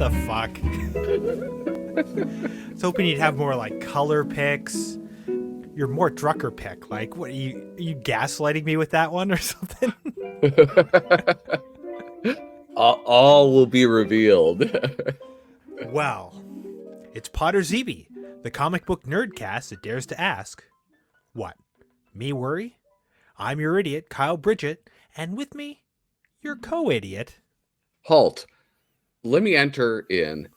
the fuck? I was hoping you'd have more like color picks. You're more Drucker pick. Like, what are you gaslighting me with that one or something? All will be revealed. Well, it's Podrzebie, the comic book nerdcast that dares to ask, what? Me worry? I'm your idiot, Kyle Bridget, and with me, your co-idiot. Halt. Let me enter in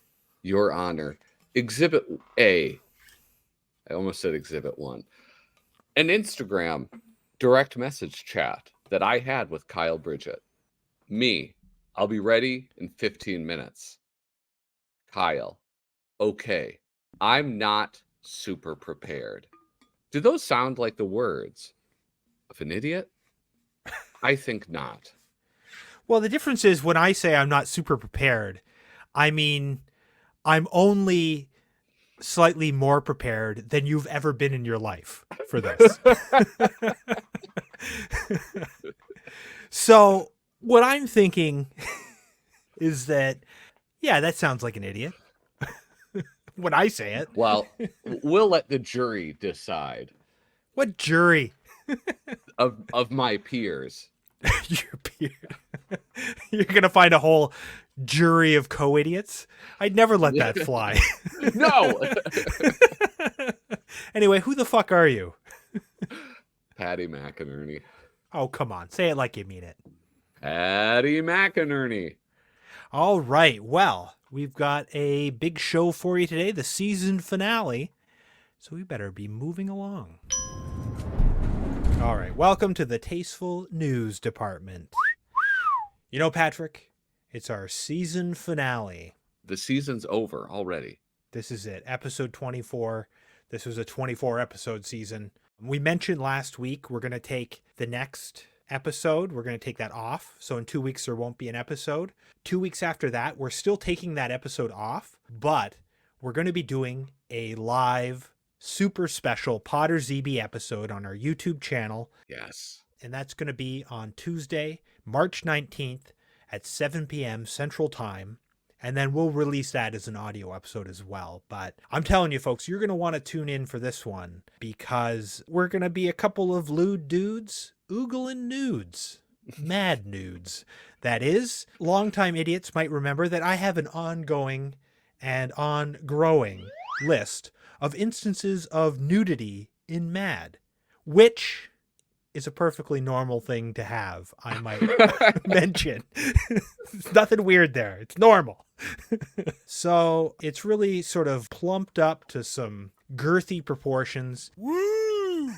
your honor. Exhibit A. I almost said Exhibit 1. An Instagram direct message chat that I had with Kyle Bridget. Me. I'll be ready in 15 minutes. Kyle. Okay. I'm not super prepared. Do those sound like the words of an idiot? I think not. Well, the difference is when I say I'm not super prepared, I mean I'm only slightly more prepared than you've ever been in your life for this. So what I'm thinking is that, yeah, that sounds like an idiot when I say it. Well, we'll let the jury decide. What jury? Of my peers. Your peer. You're going to find a whole jury of co-idiots? I'd never let that fly. No! Anyway, who the fuck are you? Patty McInerney. Oh, come on. Say it like you mean it. Patty McInerney. All right. Well, we've got a big show for you today, the season finale. So we better be moving along. All right. Welcome to the Tasteful News Department. You know, Patrick, it's our season finale. The season's over already. This is it. Episode 24. This was a 24 episode season. We mentioned last week we're going to take the next episode. We're going to take that off. So in 2 weeks, there won't be an episode. 2 weeks after that, we're still taking that episode off, but we're going to be doing a live, super special Podrzebie episode on our YouTube channel. Yes. And that's going to be on Tuesday, March 19th at 7 p.m. Central Time. And then we'll release that as an audio episode as well. But I'm telling you, folks, you're going to want to tune in for this one because we're going to be a couple of lewd dudes oogling nudes. Mad nudes. That is, longtime idiots might remember that I have an ongoing and on-growing list of instances of nudity in Mad, which is a perfectly normal thing to have, I might mention. There's nothing weird there. It's normal. So it's really sort of plumped up to some girthy proportions. Woo!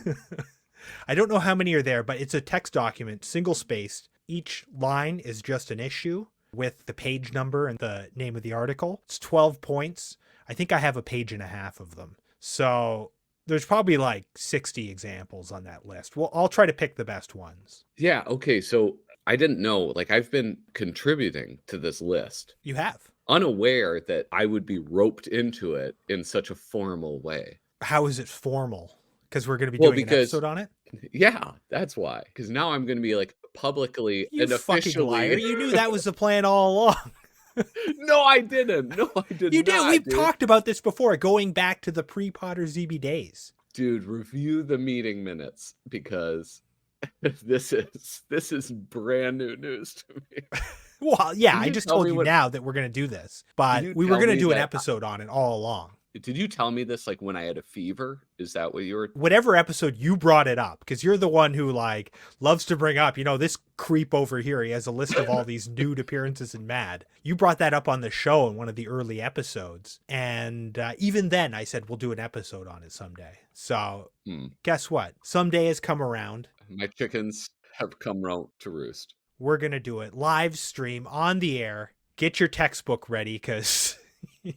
I don't know how many are there, but it's a text document, single-spaced. Each line is just an issue with the page number and the name of the article. It's 12 points. I think I have a page and a half of them. So there's probably like 60 examples on that list. Well, I'll try to pick the best ones. Yeah, okay, so I didn't know, like I've been contributing to this list. You have? Unaware that I would be roped into it in such a formal way. How is it formal? Because we're going to be doing an episode on it? Yeah, that's why. Because now I'm going to be like publicly you and officially. Fucking liar. You knew that was the plan all along. No, I didn't. No, I did not. You did. We've talked about this before, going back to the pre-Podrzebie days. Dude, review the meeting minutes because this is brand new news to me. Well, yeah, I just told you now that we're going to do this, but we were going to do an episode on it all along. Did you tell me this like when I had a fever? Is that what you were? Whatever episode you brought it up, because you're the one who like loves to bring up, you know, this creep over here. He has a list of all these nude appearances in Mad. You brought that up on the show in one of the early episodes. And even then I said, we'll do an episode on it someday. So guess what? Someday has come around. My chickens have come to roost. We're going to do it live stream on the air. Get your textbook ready because you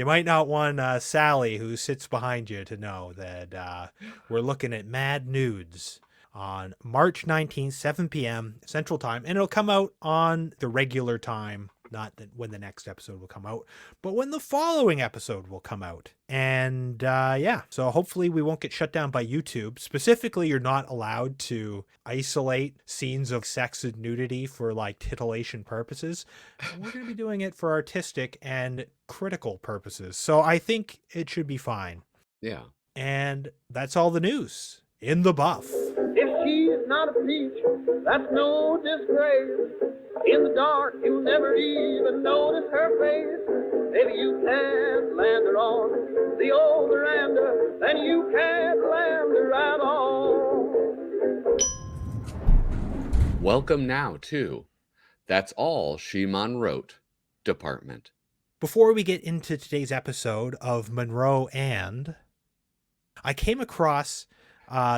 might not want Sally, who sits behind you, to know that we're looking at Mad Nudes on March 19th, 7 p.m. Central Time, and it'll come out on the regular time not that when the next episode will come out, but when the following episode will come out. And yeah, so hopefully we won't get shut down by YouTube. Specifically, you're not allowed to isolate scenes of sex and nudity for like titillation purposes. We're going to be doing it for artistic and critical purposes. So I think it should be fine. Yeah. And that's all the news in the buff. If she's not a peach, that's no disgrace. In the dark, you'll never even notice her face. Maybe you can't land her on the old veranda, then you can't land her at all. Welcome now to That's All She Mon-Wrote Department. Before we get into today's episode of Monroe and, I came across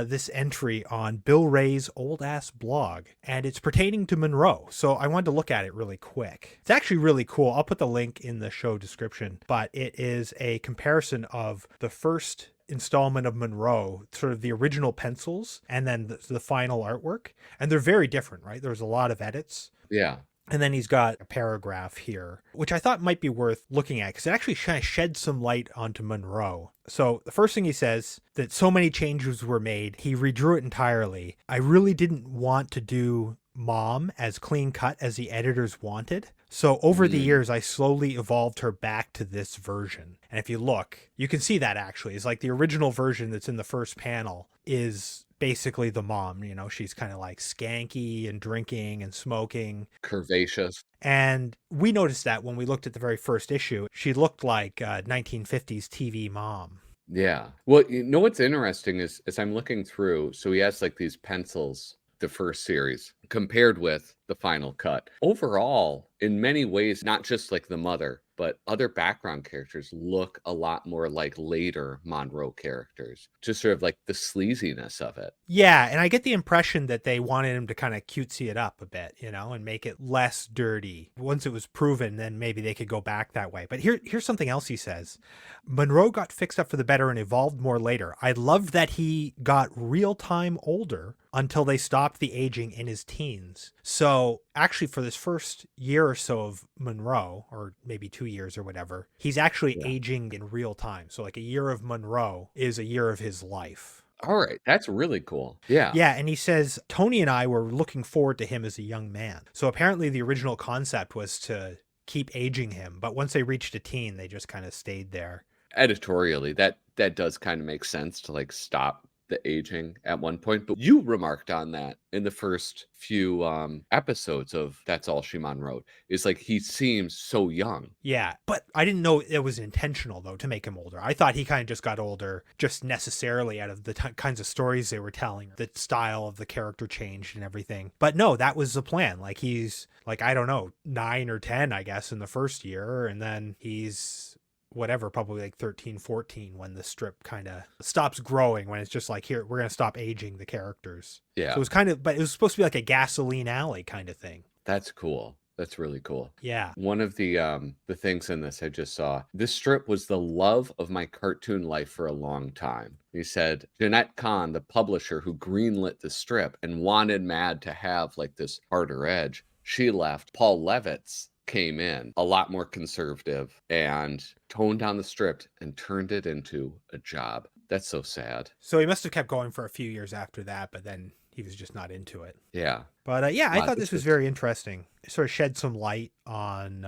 this entry on Bill Wray's old ass blog, and it's pertaining to Monroe. So I wanted to look at it really quick. It's actually really cool. I'll put the link in the show description, but it is a comparison of the first installment of Monroe, sort of the original pencils, and then the final artwork. And they're very different, right? There's a lot of edits. Yeah. And then he's got a paragraph here, which I thought might be worth looking at because it actually kind of sheds some light onto Monroe. So the first thing he says, that so many changes were made, he redrew it entirely. I really didn't want to do Mom as clean cut as the editors wanted. So over the years, I slowly evolved her back to this version. And if you look, you can see that actually. It's like the original version that's in the first panel is basically the mom, you know, she's kind of like skanky and drinking and smoking. Curvaceous. And we noticed that when we looked at the very first issue, she looked like 1950s TV mom. Yeah. Well, you know what's interesting is as I'm looking through, so he has like these pencils, the first series, compared with the final cut. Overall, in many ways, not just like the mother, but other background characters look a lot more like later Monroe characters. Just sort of like the sleaziness of it. Yeah, and I get the impression that they wanted him to kind of cutesy it up a bit, you know, and make it less dirty. Once it was proven, then maybe they could go back that way. But here's something else he says. Monroe got fixed up for the better and evolved more later. I loved that he got real-time older until they stopped the aging in his teens. So actually for this first year or so of Monroe, or maybe 2 years or whatever, he's actually aging in real time. So like a year of Monroe is a year of his life. All right. That's really cool. Yeah. Yeah. And he says, Tony and I were looking forward to him as a young man. So apparently the original concept was to keep aging him. But once they reached a teen, they just kind of stayed there. Editorially, that does kind of make sense to like stop the aging at one point. But you remarked on that in the first few episodes of That's All She Mon-Wrote. Is like he seems so young. Yeah, but I didn't know it was intentional though to make him older. I thought he kind of just got older just necessarily out of the kinds of stories they were telling. The style of the character changed and everything. But no, that was the plan. Like he's like, I don't know, 9 or 10 I guess in the first year, and then he's whatever, probably like 13, 14 when the strip kind of stops growing, when it's just like, here, we're going to stop aging the characters. Yeah. So it was kind of, but it was supposed to be like a gasoline alley kind of thing. That's cool. That's really cool. Yeah. One of the things in this I just saw, this strip was the love of my cartoon life for a long time. He said, Jeanette Kahn, the publisher who greenlit the strip and wanted Mad to have like this harder edge, she left. Paul Levitz came in a lot more conservative and toned down the strip and turned it into a job. That's so sad. So he must have kept going for a few years after that, but then he was just not into it. Yeah. But yeah, I thought this was very interesting. It sort of shed some light on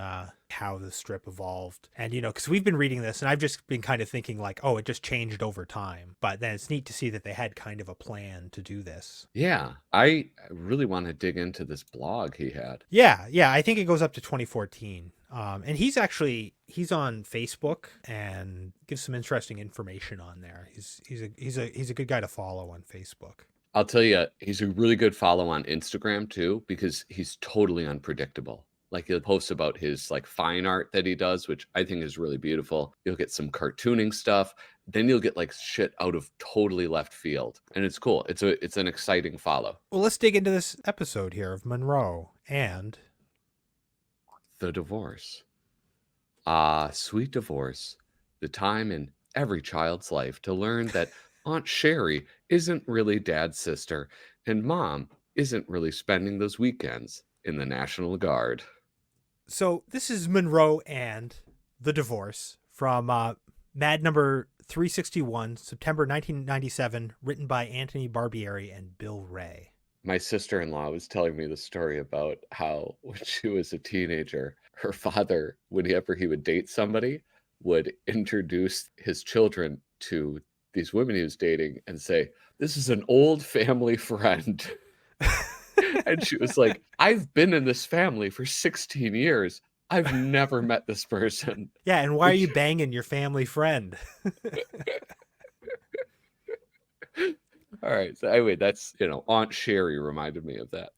how the strip evolved. And, you know, because we've been reading this and I've just been kind of thinking like, oh, it just changed over time. But then it's neat to see that they had kind of a plan to do this. Yeah. I really want to dig into this blog he had. Yeah. I think it goes up to 2014. And he's on Facebook and gives some interesting information on there. He's a good guy to follow on Facebook. I'll tell you, he's a really good follow on Instagram too, because he's totally unpredictable. Like he'll post about his like fine art that he does, which I think is really beautiful. You'll get some cartooning stuff. Then you'll get like shit out of totally left field. And it's cool. It's an exciting follow. Well, let's dig into this episode here of Monroe and the divorce. Ah, sweet divorce. The time in every child's life to learn that Aunt Sherry isn't really Dad's sister, and Mom isn't really spending those weekends in the National Guard. So this is Monroe and the Divorce from Mad number 361, September 1997, written by Antony Barbieri and Bill Wray. My sister-in-law was telling me the story about how when she was a teenager, her father, whenever he would date somebody, would introduce his children to these women he was dating and say, "This is an old family friend." And she was like, "I've been in this family for 16 years. I've never met this person." Yeah, and why are you banging your family friend? All right. So anyway, that's, Aunt Sherry reminded me of that.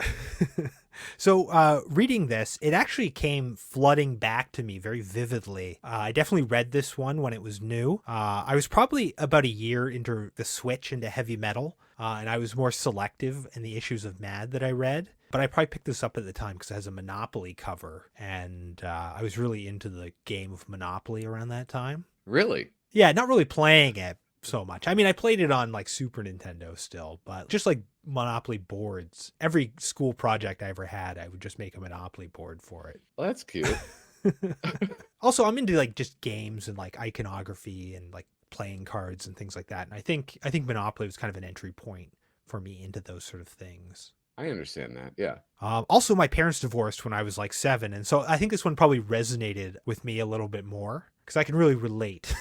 So reading this, it actually came flooding back to me very vividly. I definitely read this one when it was new. I was probably about a year into the switch into heavy metal, and I was more selective in the issues of Mad that I read. But I probably picked this up at the time because it has a Monopoly cover, and I was really into the game of Monopoly around that time. Really? Yeah, not really playing it so much. I mean, I played it on like Super Nintendo still, but just like Monopoly boards. Every school project I ever had, I would just make a Monopoly board for it. Well, that's cute. Also, I'm into like just games and like iconography and like playing cards and things like that. And I think Monopoly was kind of an entry point for me into those sort of things. I understand that. Yeah. Also, my parents divorced when I was like 7. And so I think this one probably resonated with me a little bit more because I can really relate.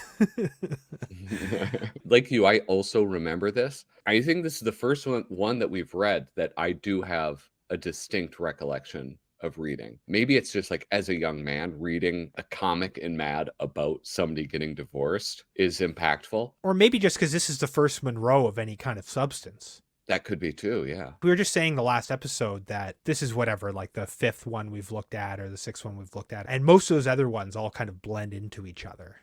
Like you, I also remember this. I think this is the first one that we've read that I do have a distinct recollection of reading. Maybe it's just like as a young man, reading a comic in Mad about somebody getting divorced is impactful. Or maybe just because this is the first Monroe of any kind of substance. That could be too, yeah. We were just saying the last episode that this is whatever, like the 5th one we've looked at or the 6th one we've looked at. And most of those other ones all kind of blend into each other.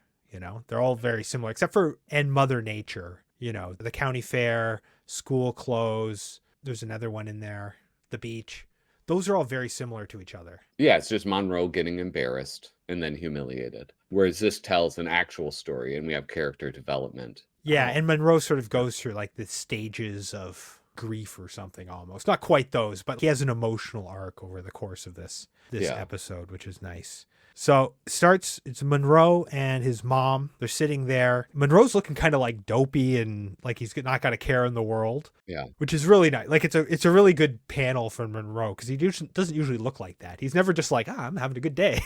They're all very similar, except for And Mother Nature, the county fair, school clothes. There's another one in there, the beach. Those are all very similar to each other. Yeah, it's just Monroe getting embarrassed and then humiliated. Whereas this tells an actual story and we have character development. Yeah, and Monroe sort of goes through like the stages of grief or something almost. Not quite those, but he has an emotional arc over the course of this episode, which is nice. So it's Monroe and his mom. They're sitting there. Monroe's looking kind of like dopey and like he's not got a care in the world. Yeah. Which is really nice. Like it's a really good panel for Monroe because he doesn't usually look like that. He's never just like, I'm having a good day.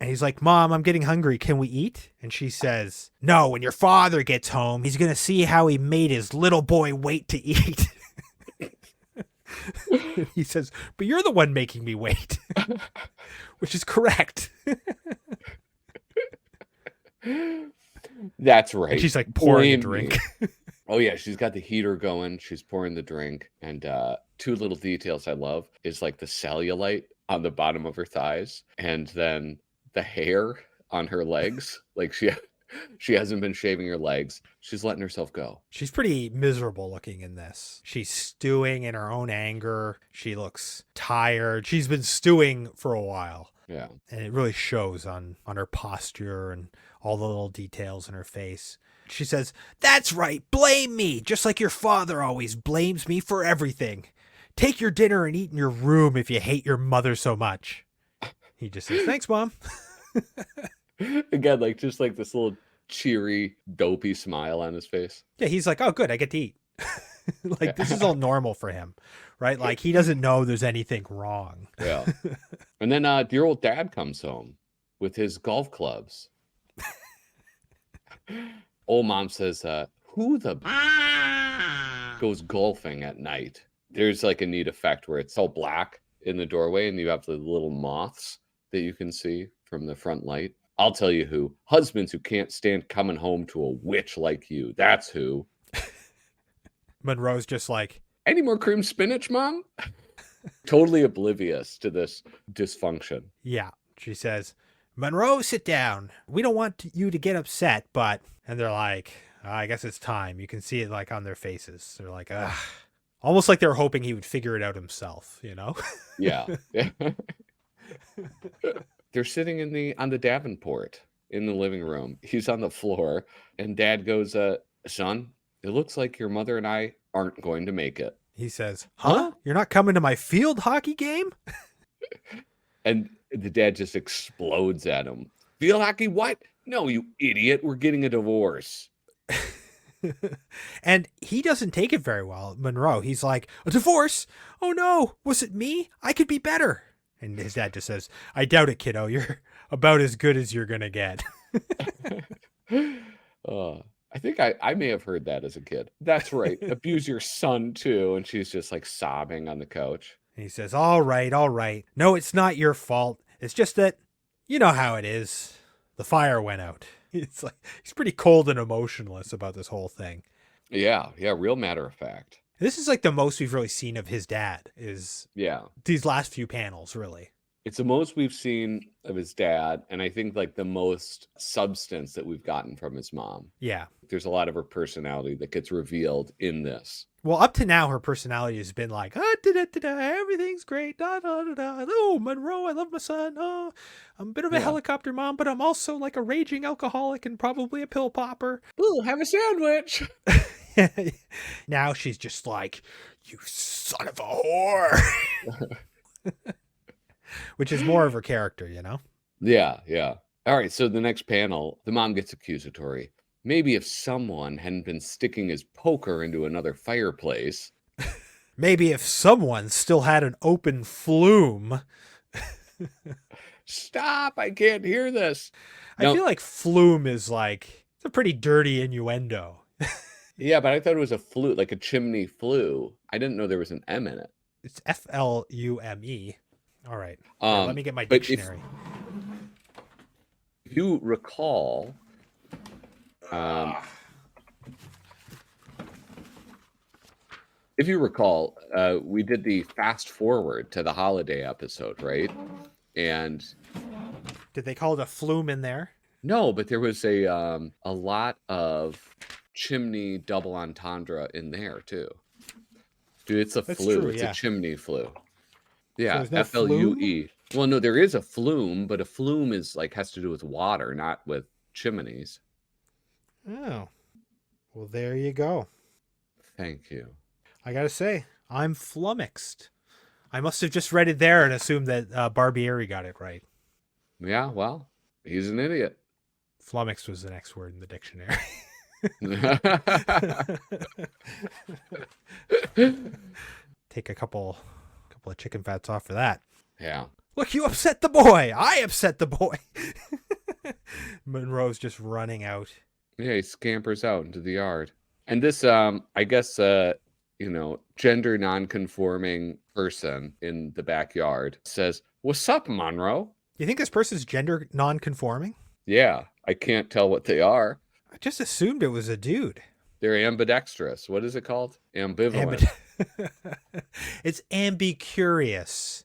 And he's like, "Mom, I'm getting hungry. Can we eat?" And she says, "No, when your father gets home, he's going to see how he made his little boy wait to eat." He says, "But you're the one making me wait," which is correct. That's right. And she's like pouring a drink. Oh, yeah. She's got the heater going. She's pouring the drink. And 2 little details I love is like the cellulite on the bottom of her thighs and then the hair on her legs. Like she hasn't been shaving her legs. She's letting herself go. She's pretty miserable looking in this. She's stewing in her own anger. She looks tired. She's been stewing for a while. Yeah. And it really shows on her posture and all the little details in her face. She says, "That's right. Blame me. Just like your father always blames me for everything. Take your dinner and eat in your room if you hate your mother so much." He just says, "Thanks, Mom." Again, like just like this little cheery, dopey smile on his face. Yeah, he's like, "Oh, good. I get to eat." Like, this is all normal for him, right? Like, he doesn't know there's anything wrong. Yeah. And then dear old dad comes home with his golf clubs. Old mom says, "Who the goes golfing at night?" There's like a neat effect where it's all black in the doorway and you have the little moths that you can see from the front light. I'll tell you who. Husbands who can't stand coming home to a witch like you. That's who. Monroe's just like, "Any more cream spinach, Mom?" Totally oblivious to this dysfunction. Yeah. She says, "Monroe, sit down. We don't want you to get upset, but..." And they're like, "I guess it's time." You can see it like on their faces. They're like, ugh. Almost like they were hoping he would figure it out himself, Yeah. They're sitting on the Davenport in the living room. He's on the floor and Dad goes, "Son, it looks like your mother and I aren't going to make it." He says, "Huh? You're not coming to my field hockey game?" And the dad just explodes at him. Field hockey? What? No, you idiot. We're getting a divorce. And he doesn't take it very well, Monroe. He's like, a divorce? Oh no, was it me? I could be better. And his dad just says, I doubt it, kiddo. You're about as good as you're going to get. I think I may have heard that as a kid. That's right. Abuse your son too. And she's just like sobbing on the couch. And he says, all right, all right. No, it's not your fault. It's just that, you know how it is. The fire went out. It's like, he's pretty cold and emotionless about this whole thing. Yeah. Real matter of fact. This is like the most we've really seen of his dad is these last few panels, really. It's the most we've seen of his dad, and I think like the most substance that we've gotten from his mom. Yeah. There's a lot of her personality that gets revealed in this. Well, up to now, her personality has been like, everything's great. Oh, Monroe, I love my son. Oh, I'm a bit of a helicopter mom, but I'm also like a raging alcoholic and probably a pill popper. Ooh, have a sandwich. Now she's just like, you son of a whore. Which is more of her character, you know? Yeah. All right, so the next panel, the mom gets accusatory. Maybe if someone hadn't been sticking his poker into another fireplace. Maybe if someone still had an open flume. Stop, I can't hear this. I feel like flume is like, it's a pretty dirty innuendo. Yeah, but I thought it was a flue, like a chimney flue. I didn't know there was an M in it. It's Flume. All right. Let me get my dictionary. If you recall, we did the fast forward to the holiday episode, right? And did they call it a flume in there? No, but there was a lot of chimney double entendre in there too. Dude, it's a flue. True, it's a chimney flue. Yeah, so FLUE. Well, no, there is a flume, but a flume is like has to do with water, not with chimneys. Oh, well, there you go. Thank you. I gotta say, I'm flummoxed. I must have just read it there and assumed that Barbieri got it right. Yeah, well, he's an idiot. Flummoxed was the next word in the dictionary. Take a couple of chicken fats off for that. Yeah. Look, you upset the boy. I upset the boy. Monroe's just running out. Yeah, he scampers out into the yard. And this, I guess, gender non-conforming person in the backyard says, "What's up, Monroe?" You think this person's gender non-conforming? Yeah, I can't tell what they are. I just assumed it was a dude. They're ambidextrous. What is it called? Ambivalent. It's ambicurious.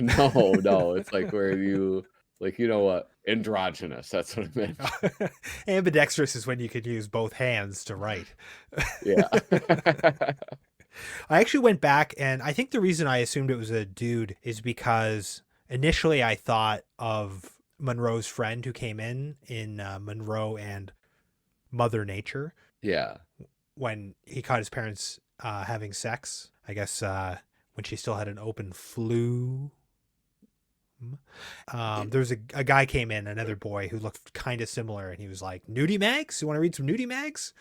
No. It's like where you, like, you know what? Androgynous. That's what I meant. Ambidextrous is when you could use both hands to write. Yeah. I actually went back, and I think the reason I assumed it was a dude is because initially I thought of Monroe's friend who came in Monroe and Mother Nature. Yeah. When he caught his parents having sex, I guess when she still had an open flue. There was a guy came in, another boy who looked kind of similar, and he was like, "Nudie mags? You want to read some nudie mags?"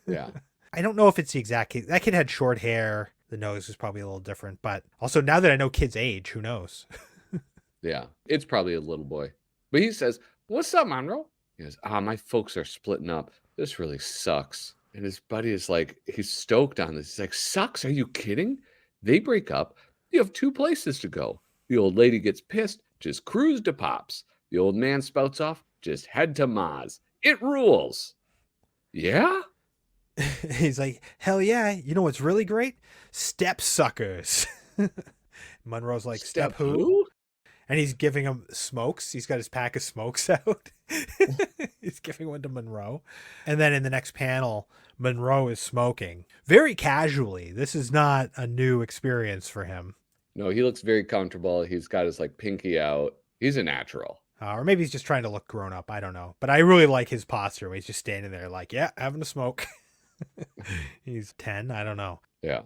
Yeah. I don't know if it's the exact case. That kid had short hair. The nose was probably a little different, but also now that I know kids' age, who knows? Yeah, it's probably a little boy. But he says, "What's up, Monroe?" He goes, my folks are splitting up. This really sucks. And his buddy is like, he's stoked on this. He's like, "Sucks? Are you kidding? They break up. You have two places to go. The old lady gets pissed, just cruise to Pops. The old man spouts off, just head to Ma's. It rules." Yeah? He's like, "Hell yeah. You know what's really great? Step suckers." Monroe's like, "Step who?" And he's giving him smokes. He's got his pack of smokes out. He's giving one to Monroe. And then in the next panel, Monroe is smoking very casually. This is not a new experience for him. No, he looks very comfortable. He's got his like pinky out. He's a natural. Or maybe he's just trying to look grown up. I don't know. But I really like his posture. He's just standing there like, yeah, having a smoke. He's 10. I don't know. Yeah.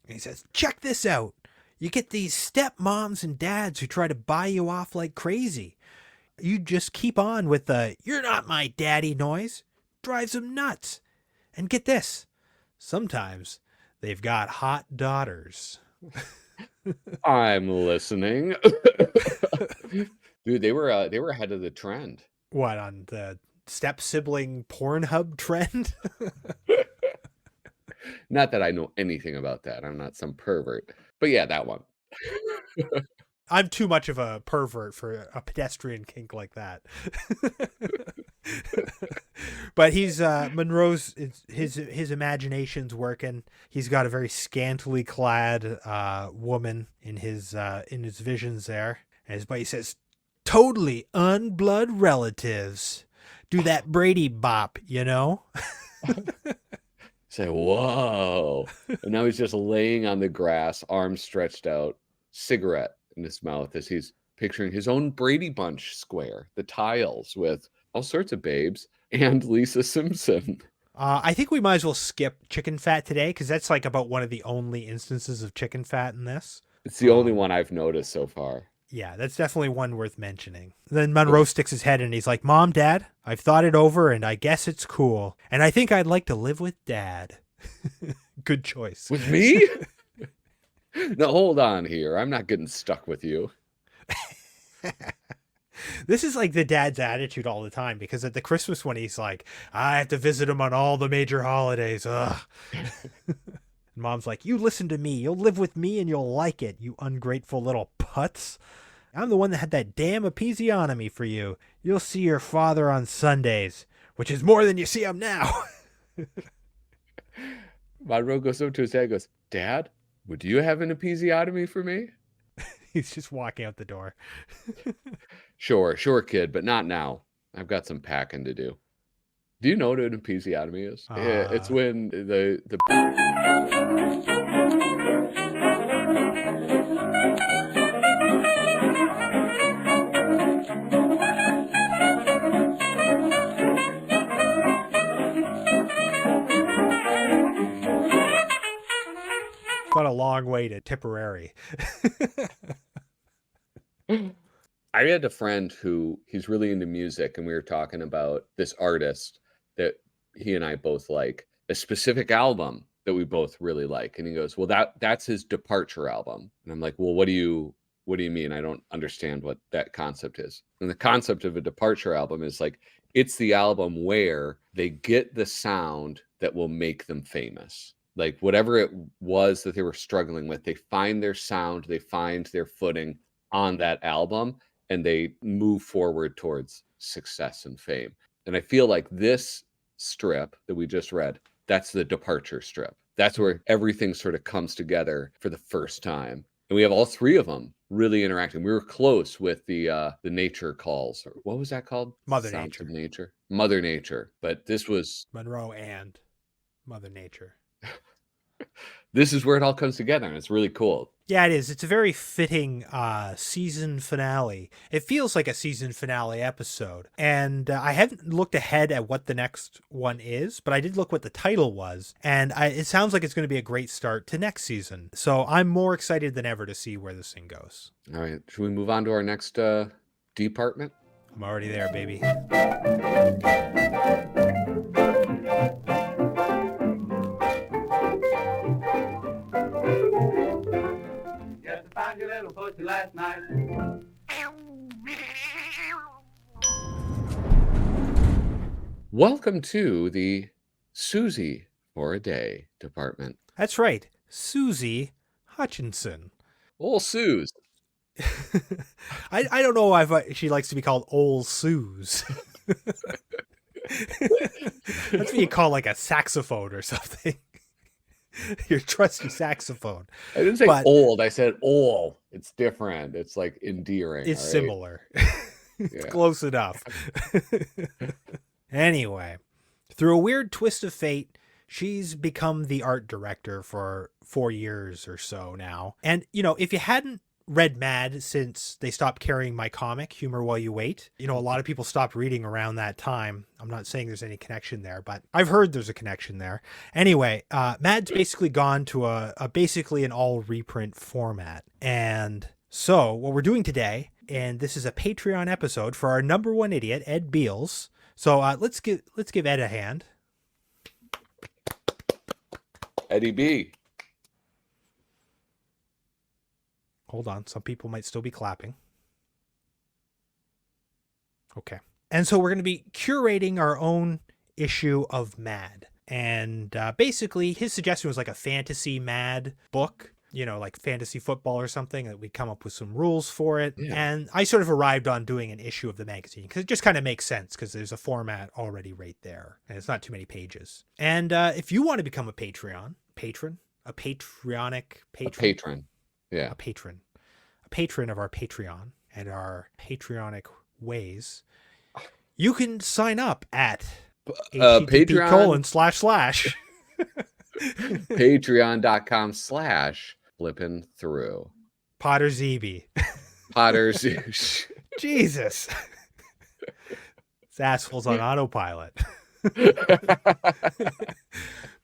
He says, "Check this out. You get these stepmoms and dads who try to buy you off like crazy. You just keep on with the "you're not my daddy" noise. Drives them nuts. And get this, sometimes they've got hot daughters. I'm listening. Dude, they were ahead of the trend. What, on the step sibling Pornhub trend? Not that I know anything about that. I'm not some pervert. But yeah, that one. I'm too much of a pervert for a pedestrian kink like that. But he's Monroe's his imagination's working. He's got a very scantily clad woman in his visions there. And his buddy says, "Totally unblood relatives. Do that Brady bop, you know?" Say, whoa. And now he's just laying on the grass, arms stretched out, cigarette in his mouth as he's picturing his own Brady Bunch square, the tiles with all sorts of babes, and Lisa Simpson. I think we might as well skip chicken fat today, because that's like about one of the only instances of chicken fat in this. It's the only one I've noticed so far. Yeah, that's definitely one worth mentioning. Then Monroe sticks his head in and he's like, "Mom, Dad, I've thought it over and I guess it's cool. And I think I'd like to live with Dad." Good choice. With me? No, hold on here. I'm not getting stuck with you. This is like the dad's attitude all the time, because at the Christmas one, he's like, "I have to visit him on all the major holidays. Ugh." Mom's like, "You listen to me. You'll live with me and you'll like it, you ungrateful little putz. I'm the one that had that damn episiotomy for you. You'll see your father on Sundays, which is more than you see him now." Monroe goes up to his dad and goes, "Dad, would you have an episiotomy for me?" He's just walking out the door. Sure, kid, but not now. I've got some packing to do. Do you know what an episiotomy is? Yeah, it's when the Got a long way to Tipperary. I had a friend who he's really into music, and we were talking about this artist that he and I both like, a specific album that we both really like. And he goes, "Well, that's his departure album." And I'm like, "Well, what do you mean? I don't understand what that concept is." And the concept of a departure album is like, it's the album where they get the sound that will make them famous. Like whatever it was that they were struggling with, they find their sound, they find their footing on that album, and they move forward towards success and fame. And I feel like this strip that we just read, that's the departure strip. That's where everything sort of comes together for the first time. And we have all three of them really interacting. We were close with the nature calls. Or what was that called? Mother Sounds Nature. of Nature. Mother Nature. But this was... Monroe and Mother Nature. This is where it all comes together, and it's really cool. Yeah, it is. It's a very fitting season finale. It feels like a season finale episode. And I haven't looked ahead at what the next one is, but I did look what the title was. And it sounds like it's going to be a great start to next season. So I'm more excited than ever to see where this thing goes. All right. Should we move on to our next department? I'm already there, baby. Found your little pussy last night. Welcome to the Suzy for a Day department. That's right. Suzy Hutchinson. Old Suze. I don't know if she likes to be called Old Suze. That's what you call like a saxophone or something. Your trusty saxophone. I didn't say old. I said old. It's different. It's like endearing. It's right? similar. It's close enough. Anyway, through a weird twist of fate, she's become the art director for 4 years or so now. And, you know, if you hadn't read Mad since they stopped carrying my comic, Humor While You Wait. You know, a lot of people stopped reading around that time. I'm not saying there's any connection there, but I've heard there's a connection there. Anyway, Mad's basically gone to a basically an all reprint format. And so what we're doing today, and this is a Patreon episode for our number one idiot, Ed Beals. So let's give Ed a hand. Eddie B. Hold on. Some people might still be clapping. Okay. And so we're going to be curating our own issue of Mad. And basically his suggestion was like a fantasy Mad book, you know, like fantasy football or something, that we'd come up with some rules for it. Yeah. And I sort of arrived on doing an issue of the magazine because it just kind of makes sense because there's a format already right there and it's not too many pages. And if you want to become a patron, a patron of our Patreon and our patronic ways, you can sign up at Patreon patreon.com/flipping through Podrzebie. Jesus. This asshole's on autopilot.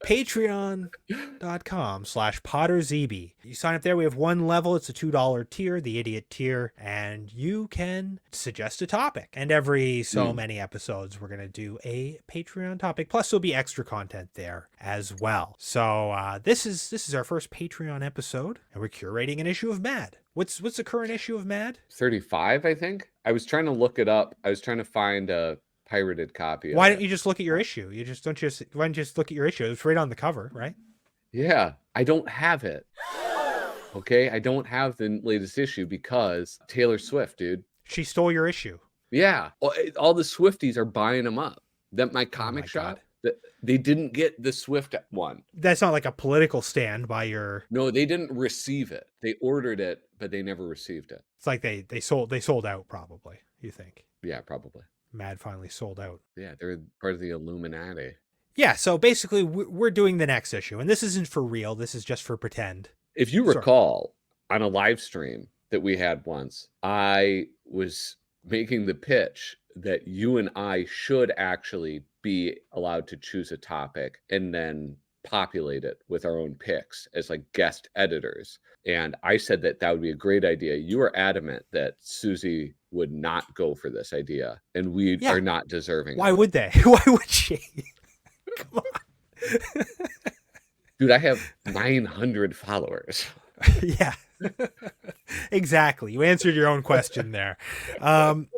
Patreon.com/Podrzebie. You sign up there. We have one level. It's a $2 tier, the idiot tier, and you can suggest a topic. And every so many episodes, we're going to do a Patreon topic. Plus, there'll be extra content there as well. So this is our first Patreon episode, and we're curating an issue of Mad. What's the current issue of Mad? 35, I think. I was trying to look it up. I was trying to find a pirated copy. Why don't you just look at your issue? Why don't you just look at your issue? It's right on the cover, right? Yeah, I don't have it. Okay, I don't have the latest issue because Taylor Swift, dude. She stole your issue. Yeah, all the Swifties are buying them up. That my comic shop, they didn't get the Swift one. That's not like a political stand by your. No, they didn't receive it. They ordered it, but they never received it. It's like they sold out, probably. You think? Yeah, probably. Mad finally sold out. Yeah, they're part of the Illuminati. Yeah, so basically we're doing the next issue, and this isn't for real. This is just for pretend. If you recall, on a live stream that we had once, I was making the pitch that you and I should actually be allowed to choose a topic and then populate it with our own picks as like guest editors. And I said that would be a great idea. You were adamant that Suzy would not go for this idea, and we are not deserving. Why would they? Why would she? Come on. Dude, I have 900 followers. Yeah. Exactly. You answered your own question there. But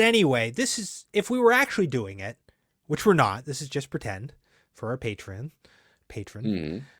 anyway, this is, if we were actually doing it, which we're not, this is just pretend for our patron.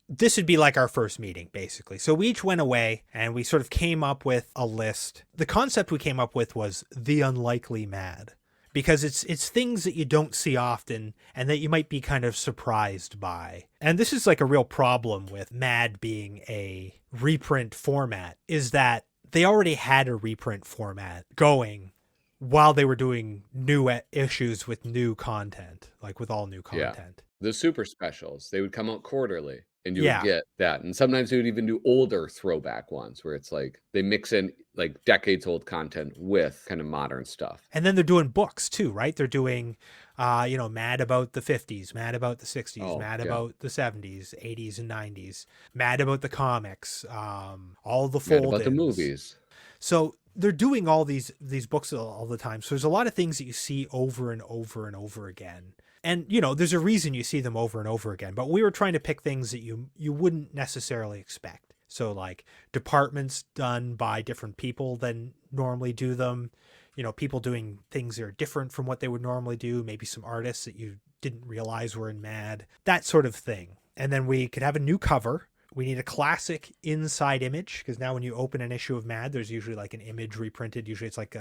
This would be like our first meeting, basically. So we each went away and we sort of came up with a list. The concept we came up with was the unlikely Mad, because it's things that you don't see often and that you might be kind of surprised by. And this is like a real problem with Mad being a reprint format, is that they already had a reprint format going while they were doing new issues with new content, like with all new content. Yeah. The super specials, they would come out quarterly and you would get that. And sometimes they would even do older throwback ones where it's like they mix in like decades old content with kind of modern stuff. And then they're doing books too, right? They're doing, Mad about the 50s, Mad about the 60s, Mad about the 70s, 80s and 90s, Mad about the comics, all the fold-ins. Mad about the movies. So they're doing all these books all the time. So there's a lot of things that you see over and over and over again. And, there's a reason you see them over and over again. But we were trying to pick things that you wouldn't necessarily expect. So like departments done by different people than normally do them. People doing things that are different from what they would normally do. Maybe some artists that you didn't realize were in Mad. That sort of thing. And then we could have a new cover. We need a classic inside image, because now when you open an issue of Mad, there's usually like an image reprinted. Usually it's like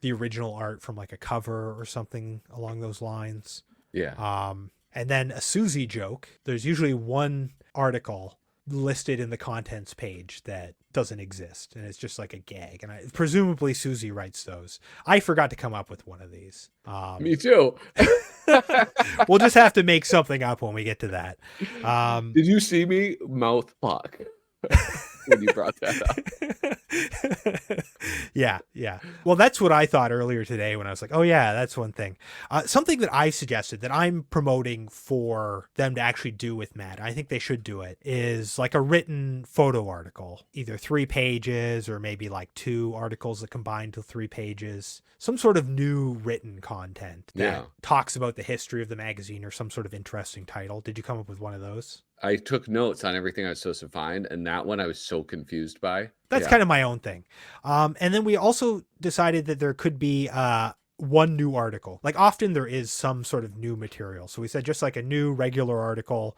the original art from like a cover or something along those lines. Yeah. And then a Suzy joke. There's usually one article listed in the contents page that doesn't exist, and it's just like a gag. And presumably Suzy writes those. I forgot to come up with one of these. Me too. We'll just have to make something up when we get to that. Did you see me mouth fuck when you brought that up? Yeah. Well, that's what I thought earlier today when I was like, oh yeah, that's one thing. Something that I suggested that I'm promoting for them to actually do with Mad, I think they should do it, is like a written photo article, either 3 pages or maybe like 2 articles that combine to 3 pages, some sort of new written content that talks about the history of the magazine or some sort of interesting title. Did you come up with one of those? I took notes on everything I was supposed to find, and that one I was so confused by. That's kind of my own thing. And then we also decided that there could be one new article. Like often there is some sort of new material. So we said just like a new regular article,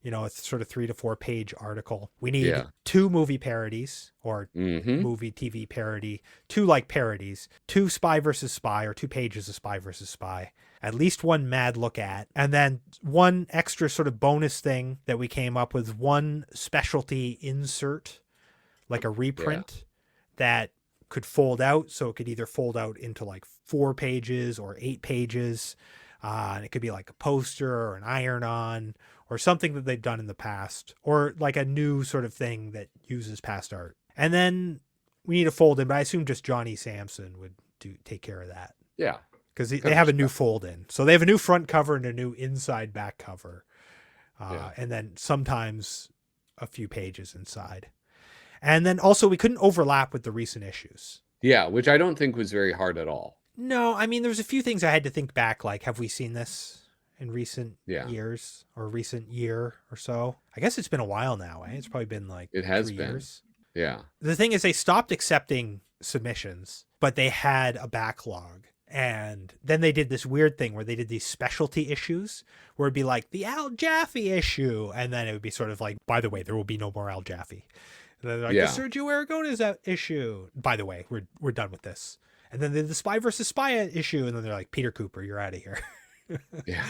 you know, it's sort of 3 to 4 page article. We need 2 movie parodies or movie TV parody, 2 like parodies, 2 Spy versus Spy or 2 pages of Spy versus Spy, at least 1 Mad Look At, and then 1 extra sort of bonus thing that we came up with, 1 specialty insert, like a reprint that could fold out. So it could either fold out into like 4 pages or 8 pages. And it could be like a poster or an iron-on or something that they've done in the past, or like a new sort of thing that uses past art. And then we need a fold in, but I assume just Johnny Sampson would take care of that. Yeah. Because they have a new fold in. So they have a new front cover and a new inside back cover. And then sometimes a few pages inside. And then also we couldn't overlap with the recent issues. Yeah, which I don't think was very hard at all. No, I mean, there's a few things I had to think back, like, have we seen this in recent years or recent year or so? I guess it's been a while now, eh? It's probably been like it has 3 been. years. Yeah. The thing is they stopped accepting submissions, but they had a backlog. And then they did this weird thing where they did these specialty issues where it'd be like the Al Jaffe issue. And then it would be sort of like, by the way, there will be no more Al Jaffe. And then like the Sergio Aragonés issue. By the way, we're done with this. And then they did the Spy versus Spy issue. And then they're like, Peter Cooper, you're out of here. Yeah.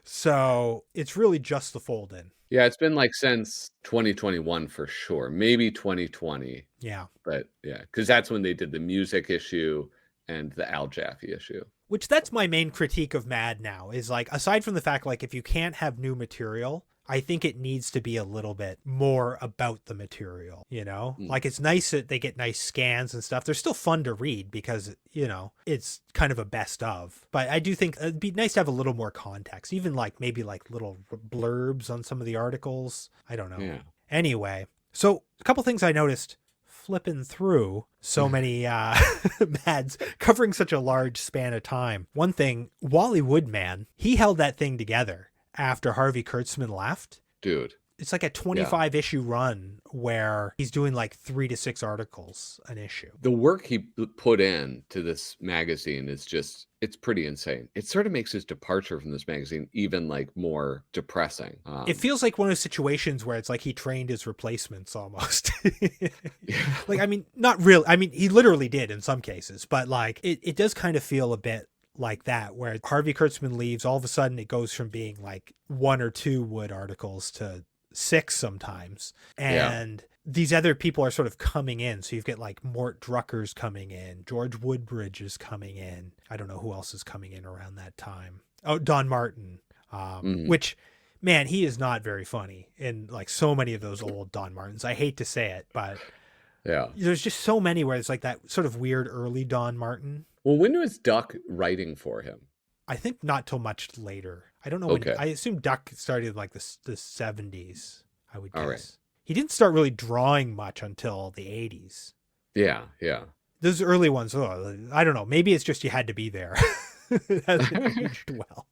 So it's really just the fold in. Yeah, it's been like since 2021 for sure. Maybe 2020. Yeah. But yeah, because that's when they did the music issue and the Al Jaffe issue. Which that's my main critique of Mad now is like, aside from the fact, like, if you can't have new material, I think it needs to be a little bit more about the material, you know? Like, it's nice that they get nice scans and stuff. They're still fun to read because, you know, it's kind of a best of. But I do think it'd be nice to have a little more context, even like maybe like little blurbs on some of the articles. I don't know. Yeah. Anyway, so a couple things I noticed flipping through so many Mads covering such a large span of time. One thing, Wally Woodman, he held that thing together after Harvey Kurtzman left. Dude. It's like a 25 issue run where he's doing like 3 to 6 articles an issue. The work he put in to this magazine is just, it's pretty insane. It sort of makes his departure from this magazine even like more depressing. It feels like one of those situations where it's like he trained his replacements almost. Like, I mean, not really. I mean, he literally did in some cases, but like it does kind of feel a bit like that, where Harvey Kurtzman leaves, all of a sudden it goes from being like 1 or 2 Wood articles to 6 sometimes. And these other people are sort of coming in. So you've got like Mort Drucker's coming in, George Woodbridge is coming in. I don't know who else is coming in around that time. Oh, Don Martin, which, man, he is not very funny in like so many of those old Don Martins. I hate to say it, but there's just so many where it's like that sort of weird early Don Martin. Well, when was Duck writing for him? I think not till much later. I don't know when. I assume Duck started like the 70s, I would guess. All right. He didn't start really drawing much until the 80s. Yeah. Those early ones, I don't know. Maybe it's just you had to be there. It hasn't aged well.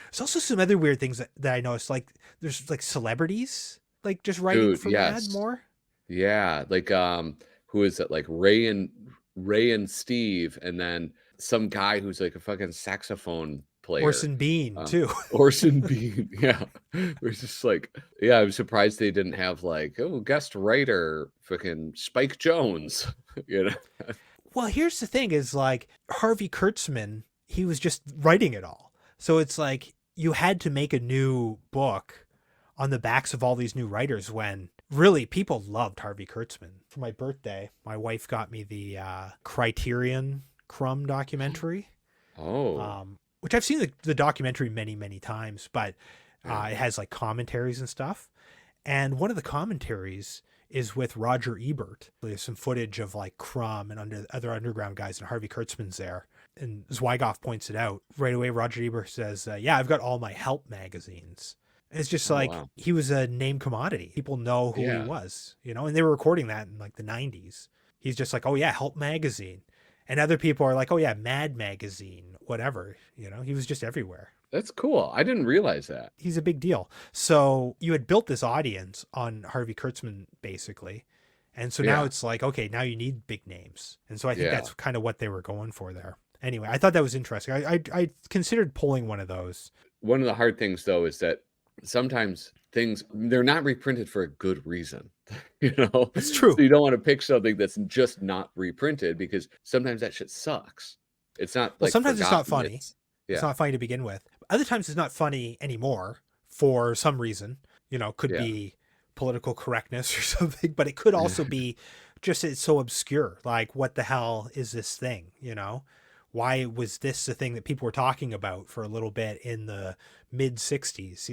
There's also some other weird things that I noticed. Like, there's like celebrities like just writing for Mad more. Yeah, like who is it? Like Ray and Steve, and then some guy who's like a fucking saxophone player. Orson Bean too. Orson Bean, yeah. We're just like, yeah, I'm surprised they didn't have like, guest writer fucking Spike Jones, you know. Well, here's the thing is like Harvey Kurtzman, he was just writing it all. So it's like you had to make a new book on the backs of all these new writers when Really, people loved Harvey Kurtzman. For my birthday, my wife got me the Criterion Crumb documentary, Oh, which I've seen the documentary many, many times, but yeah. it has like commentaries and stuff. And one of the commentaries is with Roger Ebert. There's some footage of like Crumb and other underground guys, and Harvey Kurtzman's there. And Zwigoff points it out right away. Roger Ebert says, "Yeah, I've got all my Help magazines." And it's just Oh, like wow. he was a name commodity. People know who he Yeah. was, and they were recording that in like the 90s. He's just like, "Oh yeah, Help magazine," and other people are like, "Oh yeah, Mad magazine, whatever." He was just everywhere. That's cool. I didn't realize that. He's a big deal. So you had built this audience on Harvey Kurtzman, basically. And so now Yeah. it's like, okay, now you need big names. And so I think Yeah. that's kind of what they were going for there. Anyway, I thought that was interesting. I considered pulling one of those. One of the hard things, though, is that sometimes things, they're not reprinted for a good reason. That's true. So you don't want to pick something that's just not reprinted, because sometimes that shit sucks. It's not Well, like sometimes it's not forgotten. funny. It's It's yeah. not funny to begin with. Other times it's not funny anymore for some reason. Could Yeah. be political correctness or something, but it could also be just it's so obscure. Like, what the hell is this thing? Why was this the thing that people were talking about for a little bit in the mid 60s,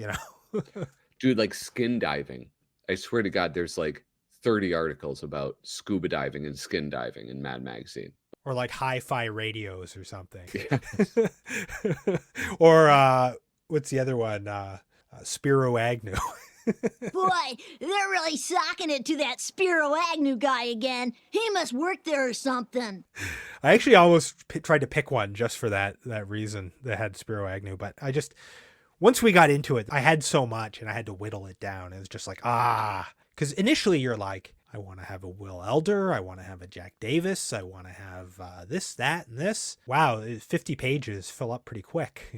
Dude, like skin diving. I swear to God, there's like 30 articles about scuba diving and skin diving in Mad Magazine. or like hi-fi radios or something. Yeah. Or what's the other one? Spiro Agnew. Boy, they're really socking it to that Spiro Agnew guy again. He must work there or something. I actually almost tried to pick one just for that reason that had Spiro Agnew, but once we got into it, I had so much and I had to whittle it down. It was just like, because initially you're like, I want to have a Will Elder, I want to have a Jack Davis, I want to have this, that, and this. Wow, 50 pages fill up pretty quick.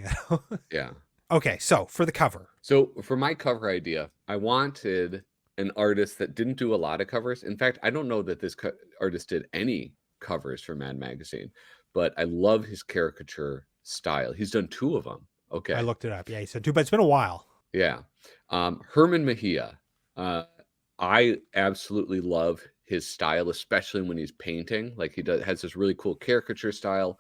Yeah. Okay, so for the cover. So for my cover idea, I wanted an artist that didn't do a lot of covers. In fact, I don't know that this artist did any covers for Mad Magazine, but I love his caricature style. He's done 2 of them. Okay. I looked it up. Yeah, he said 2, but it's been a while. Yeah. Herman Mejia. I absolutely love his style, especially when he's painting. Like he has this really cool caricature style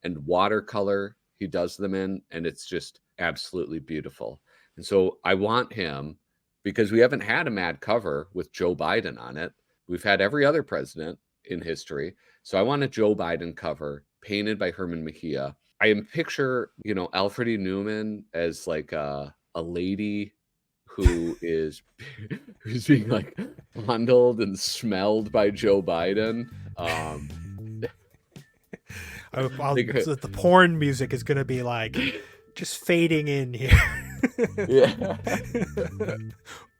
and watercolor he does them in, and it's just absolutely beautiful. And so I want him, because we haven't had a Mad cover with Joe Biden on it. We've had every other president in history. So I want a Joe Biden cover painted by Herman Mejia. I picture, Alfred E. Newman as like a lady who is who's being like fondled and smelled by Joe Biden. The porn music is going to be like just fading in here. Yeah.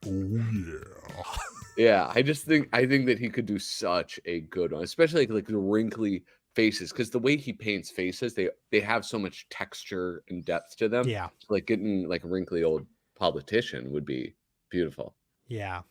Oh yeah. Yeah, I think that he could do such a good one, especially like the wrinkly faces, because the way he paints faces, they have so much texture and depth to them. Yeah. So like getting like a wrinkly old politician would be beautiful. Yeah.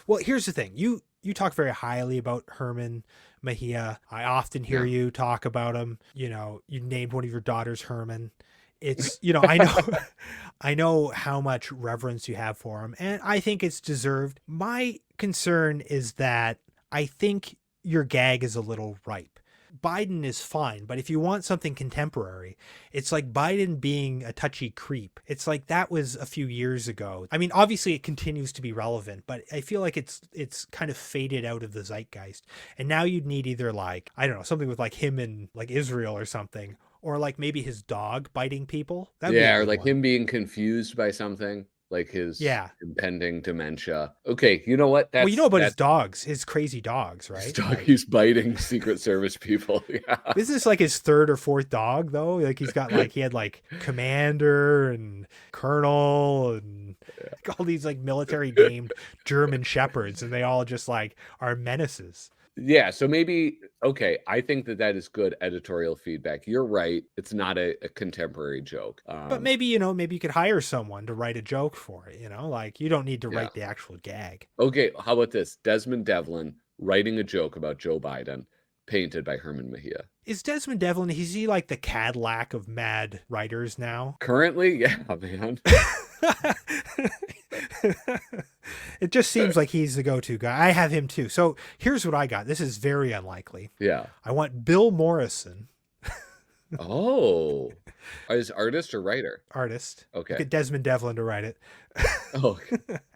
Well, here's the thing. You talk very highly about Herman Mejia. I often hear you talk about him. You named one of your daughters Herman. It's, I know how much reverence you have for him, and I think it's deserved. My concern is that I think your gag is a little ripe. Biden is fine, but if you want something contemporary, it's like Biden being a touchy creep. It's like that was a few years ago. I mean, obviously it continues to be relevant, but I feel like it's kind of faded out of the zeitgeist. And now you'd need either like, I don't know, something with like him in like Israel or something, or like maybe his dog biting people. That'd be a Or good like one. him being confused by something, like his Yeah. impending dementia. Okay, you know what? Well, you know about his dogs, his crazy dogs, right? His dog, Like, he's biting Secret Service people. Yeah. isn't this like his 3rd or 4th dog though? Like he had like Commander and Colonel and all these like military named German shepherds, and they all just like are menaces. Yeah, so maybe, okay, I think that is good editorial feedback. You're right. It's not a contemporary joke. But maybe, maybe you could hire someone to write a joke for it, like you don't need to write the actual gag. Okay, how about this? Desmond Devlin writing a joke about Joe Biden, painted by Herman Mejia. Is Desmond Devlin, is he like the Cadillac of mad writers now? Currently, yeah, man. It just seems like he's the go-to guy. I have him too. So here's what I got. This is very unlikely. Yeah. I want Bill Morrison, Oh. Is artist or writer? artist. Okay. Get Desmond Devlin to write it. Oh.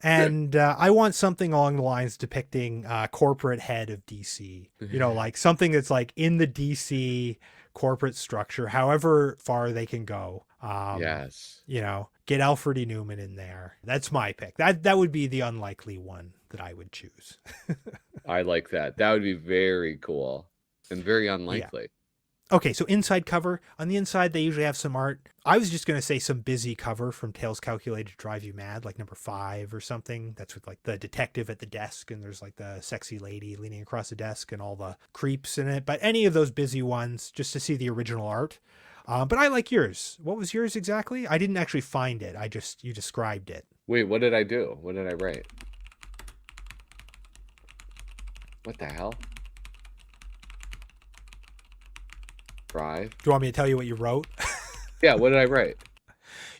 And I want something along the lines depicting corporate head of DC. You know, like something that's like in the DC corporate structure, however far they can go. Yes. You know, get Alfred E. Newman in there. That's my pick. That would be the unlikely one that I would choose. I like that. That would be very cool and very unlikely. Okay, so inside cover. On the inside, they usually have some art. I was just going to say some busy cover from Tales Calculated to Drive You Mad, like number 5 or something. That's with like the detective at the desk, and there's like the sexy lady leaning across the desk and all the creeps in it. But any of those busy ones, just to see the original art. But I like yours. What was yours exactly? I didn't actually find it. You described it. Wait, what did I do? What did I write? What the hell? Drive? Do you want me to tell you what you wrote? Yeah, what did I write?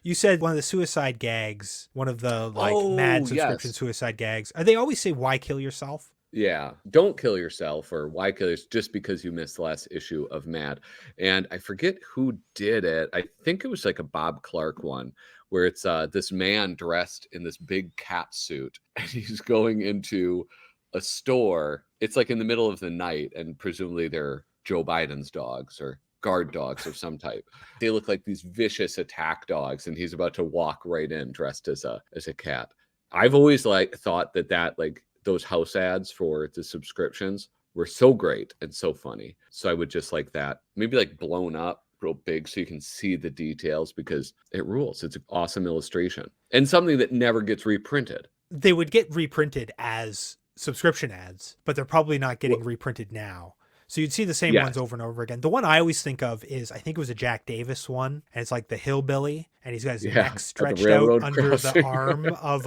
You said one of the suicide gags, one of the mad subscription suicide gags. They always say, why kill yourself? Yeah, don't kill yourself, or why kill yourself just because you missed the last issue of Mad. And I forget who did it. I think it was like a Bob Clark one, where it's this man dressed in this big cat suit, and he's going into a store. It's like in the middle of the night, and presumably they're Joe Biden's dogs or guard dogs of some type. They look like these vicious attack dogs, and he's about to walk right in dressed as a cat. I've always thought that like those house ads for the subscriptions were so great and so funny. So I would just like that, maybe like blown up real big so you can see the details, because it rules. It's an awesome illustration and something that never gets reprinted. They would get reprinted as subscription ads, but they're probably not getting reprinted now. So you'd see the same ones over and over again. The one I always think of is, I think it was a Jack Davis one, and it's like the hillbilly, and he's got his neck stretched out under the arm of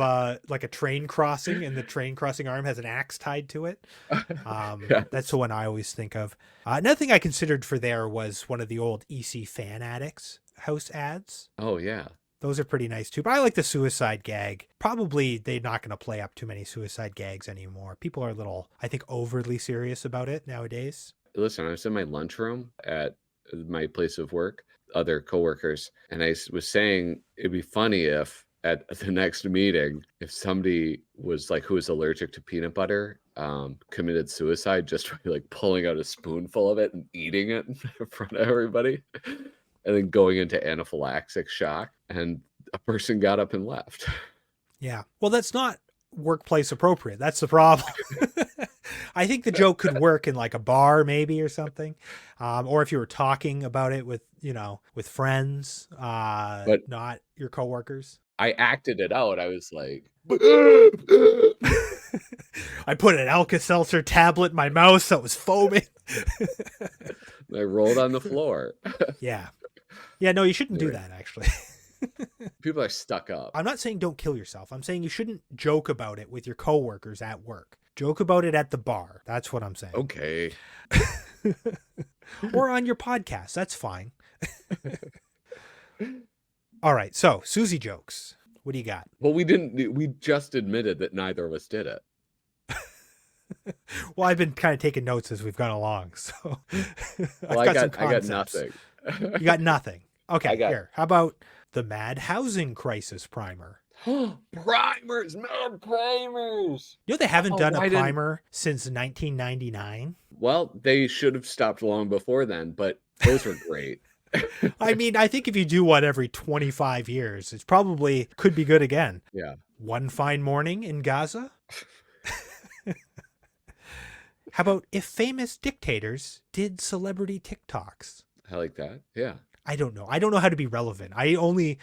like a train crossing, and the train crossing arm has an axe tied to it. That's the one I always think of. Another thing I considered for there was one of the old EC Fan Addicts house ads. Oh, yeah. Those are pretty nice too. But I like the suicide gag. Probably they're not going to play up too many suicide gags anymore. People are a little, I think, overly serious about it nowadays. Listen, I was in my lunchroom at my place of work, other coworkers, and I was saying it'd be funny if at the next meeting, if somebody was like, who was allergic to peanut butter, committed suicide just by like pulling out a spoonful of it and eating it in front of everybody. And then going into anaphylactic shock, and a person got up and left. Yeah. Well, that's not workplace appropriate. That's the problem. I think the joke could work in like a bar maybe or something. Or if you were talking about it with friends, but not your coworkers. I acted it out. I was like, I put an Alka-Seltzer tablet in my mouth so it was foaming. I rolled on the floor. Yeah. Yeah, no, you shouldn't do that, actually. People are stuck up. I'm not saying don't kill yourself. I'm saying you shouldn't joke about it with your coworkers at work. Joke about it at the bar. That's what I'm saying. Okay. Or on your podcast. That's fine. All right. So, Suzy jokes. What do you got? Well, we just admitted that neither of us did it. Well, I've been kind of taking notes as we've gone along. So, well, I got nothing. You got nothing. Okay, here. How about the Mad Housing Crisis primer? Primers, mad primers. You know they haven't done a primer since 1999? Well, they should have stopped long before then, but those were great. I mean, I think if you do one every 25 years, it probably could be good again. Yeah. One fine morning in Gaza? How about if famous dictators did celebrity TikToks? I like that. Yeah. I don't know. I don't know how to be relevant. I only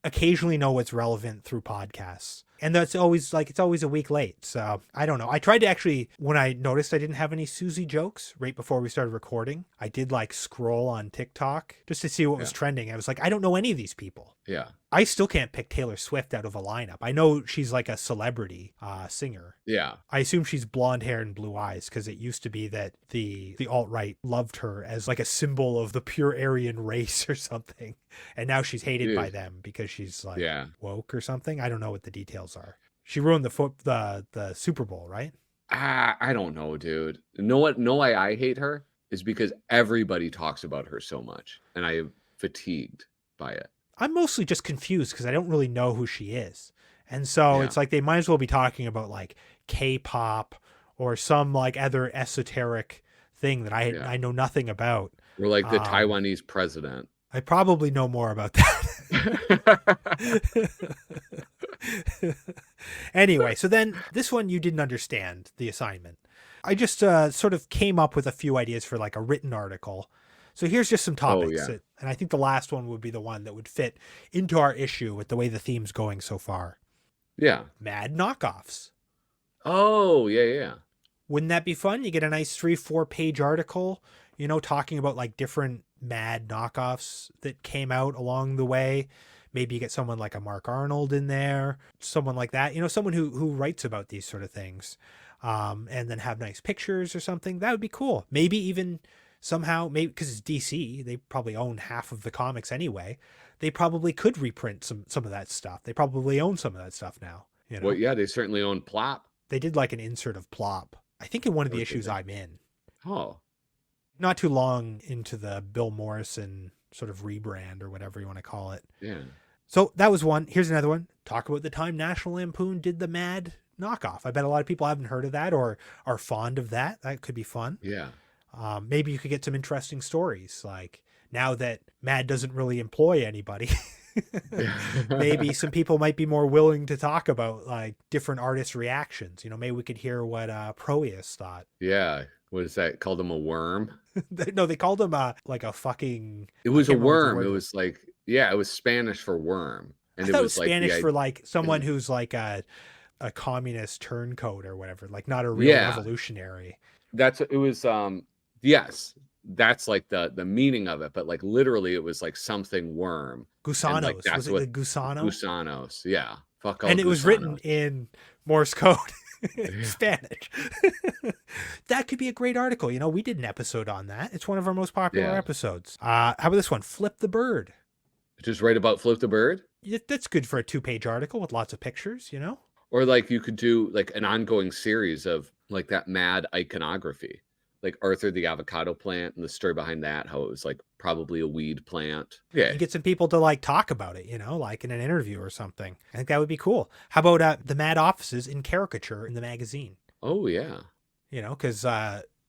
occasionally know what's relevant through podcasts. And that's always like, it's always a week late. So I don't know. I tried to actually, when I noticed I didn't have any Suzy jokes right before we started recording, I did like scroll on TikTok just to see what was trending. I was like, I don't know any of these people. Yeah. I still can't pick Taylor Swift out of a lineup. I know she's like a celebrity singer. Yeah. I assume she's blonde hair and blue eyes because it used to be that the alt-right loved her as like a symbol of the pure Aryan race or something. And now she's hated by them because she's like woke or something. I don't know what the details are. She ruined the Super Bowl, right? I don't know, dude. Know why I hate her is because everybody talks about her so much and I am fatigued by it. I'm mostly just confused because I don't really know who she is. And so it's like they might as well be talking about like K-pop or some like other esoteric thing that I know nothing about. Or like the Taiwanese president. I probably know more about that. Anyway, so then this one you didn't understand the assignment. I just sort of came up with a few ideas for like a written article. So here's just some topics. And I think the last one would be the one that would fit into our issue with the way the theme's going so far. Yeah. Mad knockoffs. Oh, yeah. Wouldn't that be fun? You get a nice 3-4 page article, you know, talking about like different Mad knockoffs that came out along the way. Maybe you get someone like a Mark Arnold in there, someone like that, you know, someone who writes about these sort of things, and then have nice pictures or something. That would be cool. Maybe even somehow, maybe because it's DC, they probably own half of the comics anyway. They probably could reprint some of that stuff. They probably own some of that stuff now. You know? Well, yeah, they certainly own Plop. They did like an insert of Plop, I think, in one of the issues I'm in. Oh. Not too long into the Bill Morrison sort of rebrand or whatever you want to call it. Yeah. So that was one. Here's another one. Talk about the time National Lampoon did the Mad knockoff. I bet a lot of people haven't heard of that or are fond of that. That could be fun. Yeah. Maybe you could get some interesting stories. Like now that Mad doesn't really employ anybody, maybe some people might be more willing to talk about like different artists' reactions. You know, maybe we could hear what Proeus thought. Yeah. What is that? Called him a worm? No, they called him like a fucking... It was a worm. It was like, yeah, it was Spanish for worm. And I thought it was Spanish like for like someone who's like a communist turncoat or whatever, like not a real revolutionary. Yes, that's like the meaning of it, but like literally it was like something worm. Gusanos. Like, was it the Gusano? Gusanos, yeah. Fuck all and it Gusanos. Was written in Morse code. Spanish. That could be a great article. You know, we did an episode on that. It's one of our most popular episodes. How about this one? Flip the Bird. Just write about Flip the Bird? That's good for a 2-page article with lots of pictures, you know? Or like you could do like an ongoing series of like that Mad iconography. Like Arthur the avocado plant and the story behind that, how it was like probably a weed plant. Yeah. And get some people to like talk about it, you know, like in an interview or something. I think that would be cool. How about the Mad offices in caricature in the magazine? Oh, yeah. You know, because,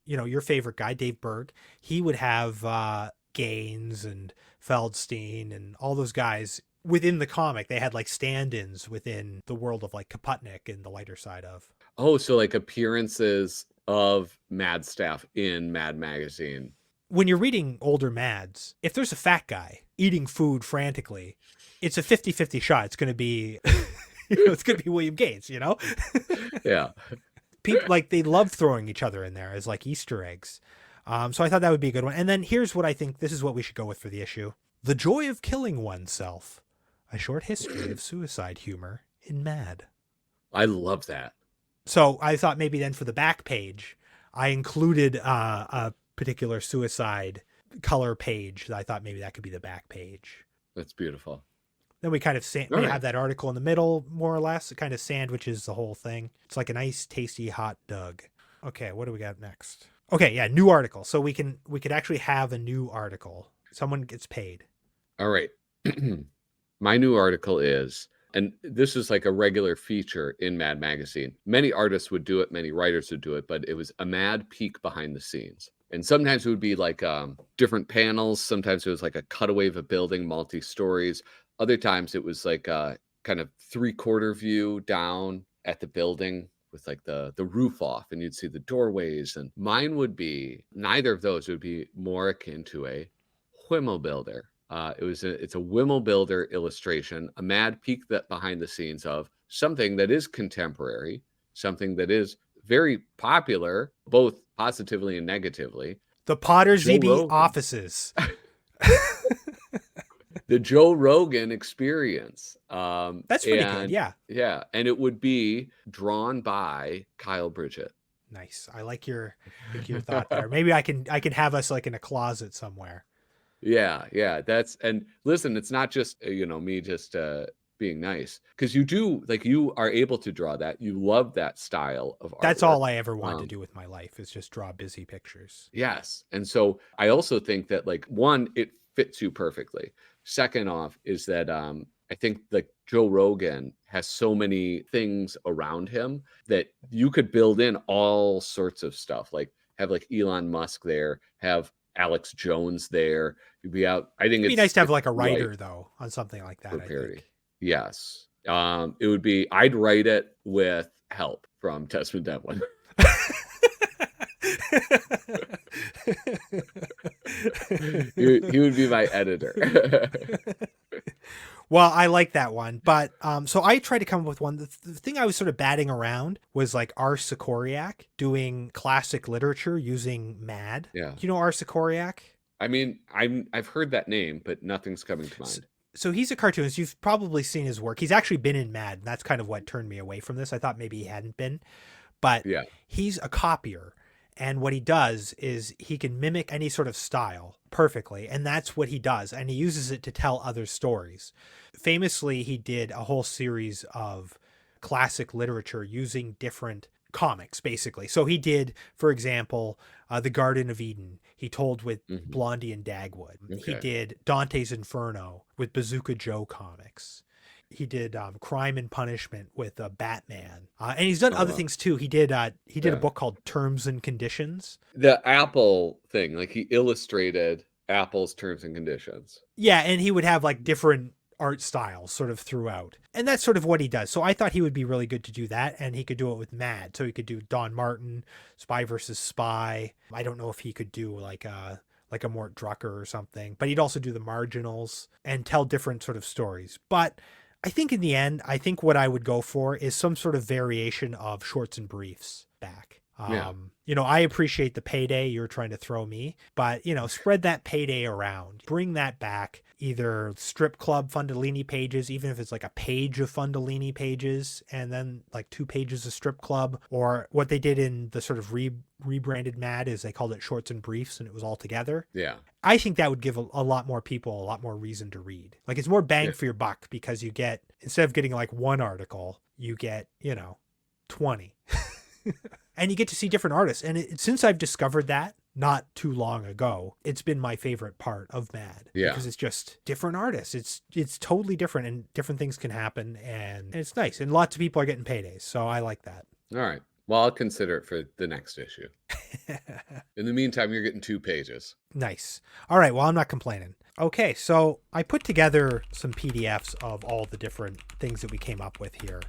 you know, your favorite guy, Dave Berg, he would have Gaines and Feldstein and all those guys within the comic. They had like stand-ins within the world of like Kaputnik and the lighter side of. Oh, so like appearances of Mad staff in Mad magazine. When you're reading older Mads, if there's a fat guy eating food frantically, it's a 50-50 shot. It's going to be, it's going to be William Gaines, you know? Yeah. People like, they love throwing each other in there as like Easter eggs. So I thought that would be a good one. And then here's what I think, this is what we should go with for the issue. The Joy of Killing Oneself, a short history of suicide humor in Mad. I love that. So I thought maybe then for the back page, I included a particular suicide color page. I thought maybe that could be the back page. That's beautiful. Then we kind of we have that article in the middle, more or less. It kind of sandwiches the whole thing. It's like a nice, tasty hot dog. Okay, what do we got next? Okay, yeah, new article. So we could actually have a new article. Someone gets paid. All right. My new article is, and this is like a regular feature in Mad Magazine. Many artists would do it, many writers would do it, but it was a Mad peek behind the scenes. And sometimes it would be like different panels. Sometimes it was like a cutaway of a building, multi-stories. Other times it was like a kind of 3/4 view down at the building with like the roof off, and you'd see the doorways. And mine would be, neither of those would be more akin to a Wimmelbilder. It's a Wimmel Builder illustration, a mad peek that behind the scenes of something that is contemporary, something that is very popular, both positively and negatively. The Podrzebie offices. The Joe Rogan experience. That's pretty good. Yeah. Yeah. And it would be drawn by Kyle Bridget. Nice. I like your thought there. Maybe I can have us like in a closet somewhere. Yeah. And listen, it's not just me just being nice, because you are able to draw that. You love that style of art. That's all I ever wanted to do with my life, is just draw busy pictures. Yes. And so I also think that, like, one, it fits you perfectly. Second off is that I think like Joe Rogan has so many things around him that you could build in all sorts of stuff, like have like Elon Musk there, have Alex Jones there. You'd be out. I think it'd be nice to have like a writer though on something like that. I think. Yes. It would be, I'd write it with help from Tessman Devlin. He would be my editor. Well, I like that one, but so I tried to come up with one. The thing I was sort of batting around was like R. Sikoriak doing classic literature using MAD. Yeah. Do you know R. Sikoriak? I mean, I've heard that name, but nothing's coming to mind. So he's a cartoonist. You've probably seen his work. He's actually been in MAD, and that's kind of what turned me away from this. I thought maybe he hadn't been, but yeah, he's a copier. And what he does is he can mimic any sort of style perfectly. And that's what he does. And he uses it to tell other stories. Famously, he did a whole series of classic literature using different comics, basically. So he did, for example, The Garden of Eden. He told with Blondie and Dagwood. Okay. He did Dante's Inferno with Bazooka Joe comics. He did Crime and Punishment with Batman, and he's done other things too. He did a book called Terms and Conditions. The Apple thing, like he illustrated Apple's terms and conditions. Yeah, and he would have like different art styles sort of throughout, and that's sort of what he does. So I thought he would be really good to do that, and he could do it with MAD. So he could do Don Martin, Spy versus Spy. I don't know if he could do like a Mort Drucker or something, but he'd also do the Marginals and tell different sort of stories. But I think in the end, I think what I would go for is some sort of variation of Shorts and Briefs back. I appreciate the payday you're trying to throw me, but, spread that payday around. Bring that back. Either strip club Fundolini pages, even if it's like a page of Fundolini pages, and then like 2 pages of strip club, or what they did in the sort of rebranded MAD is they called it Shorts and Briefs, and it was all together. Yeah. I think that would give a lot more people a lot more reason to read. Like it's more bang for your buck, because you get, instead of getting like one article, you get, 20. And you get to see different artists. And since I've discovered that not too long ago, it's been my favorite part of MAD. Yeah. Because it's just different artists. It's totally different, and different things can happen, and it's nice. And lots of people are getting paydays. So I like that. All right. Well, I'll consider it for the next issue. In the meantime, you're getting 2 pages. Nice. All right. Well, I'm not complaining. Okay. So I put together some PDFs of all the different things that we came up with here.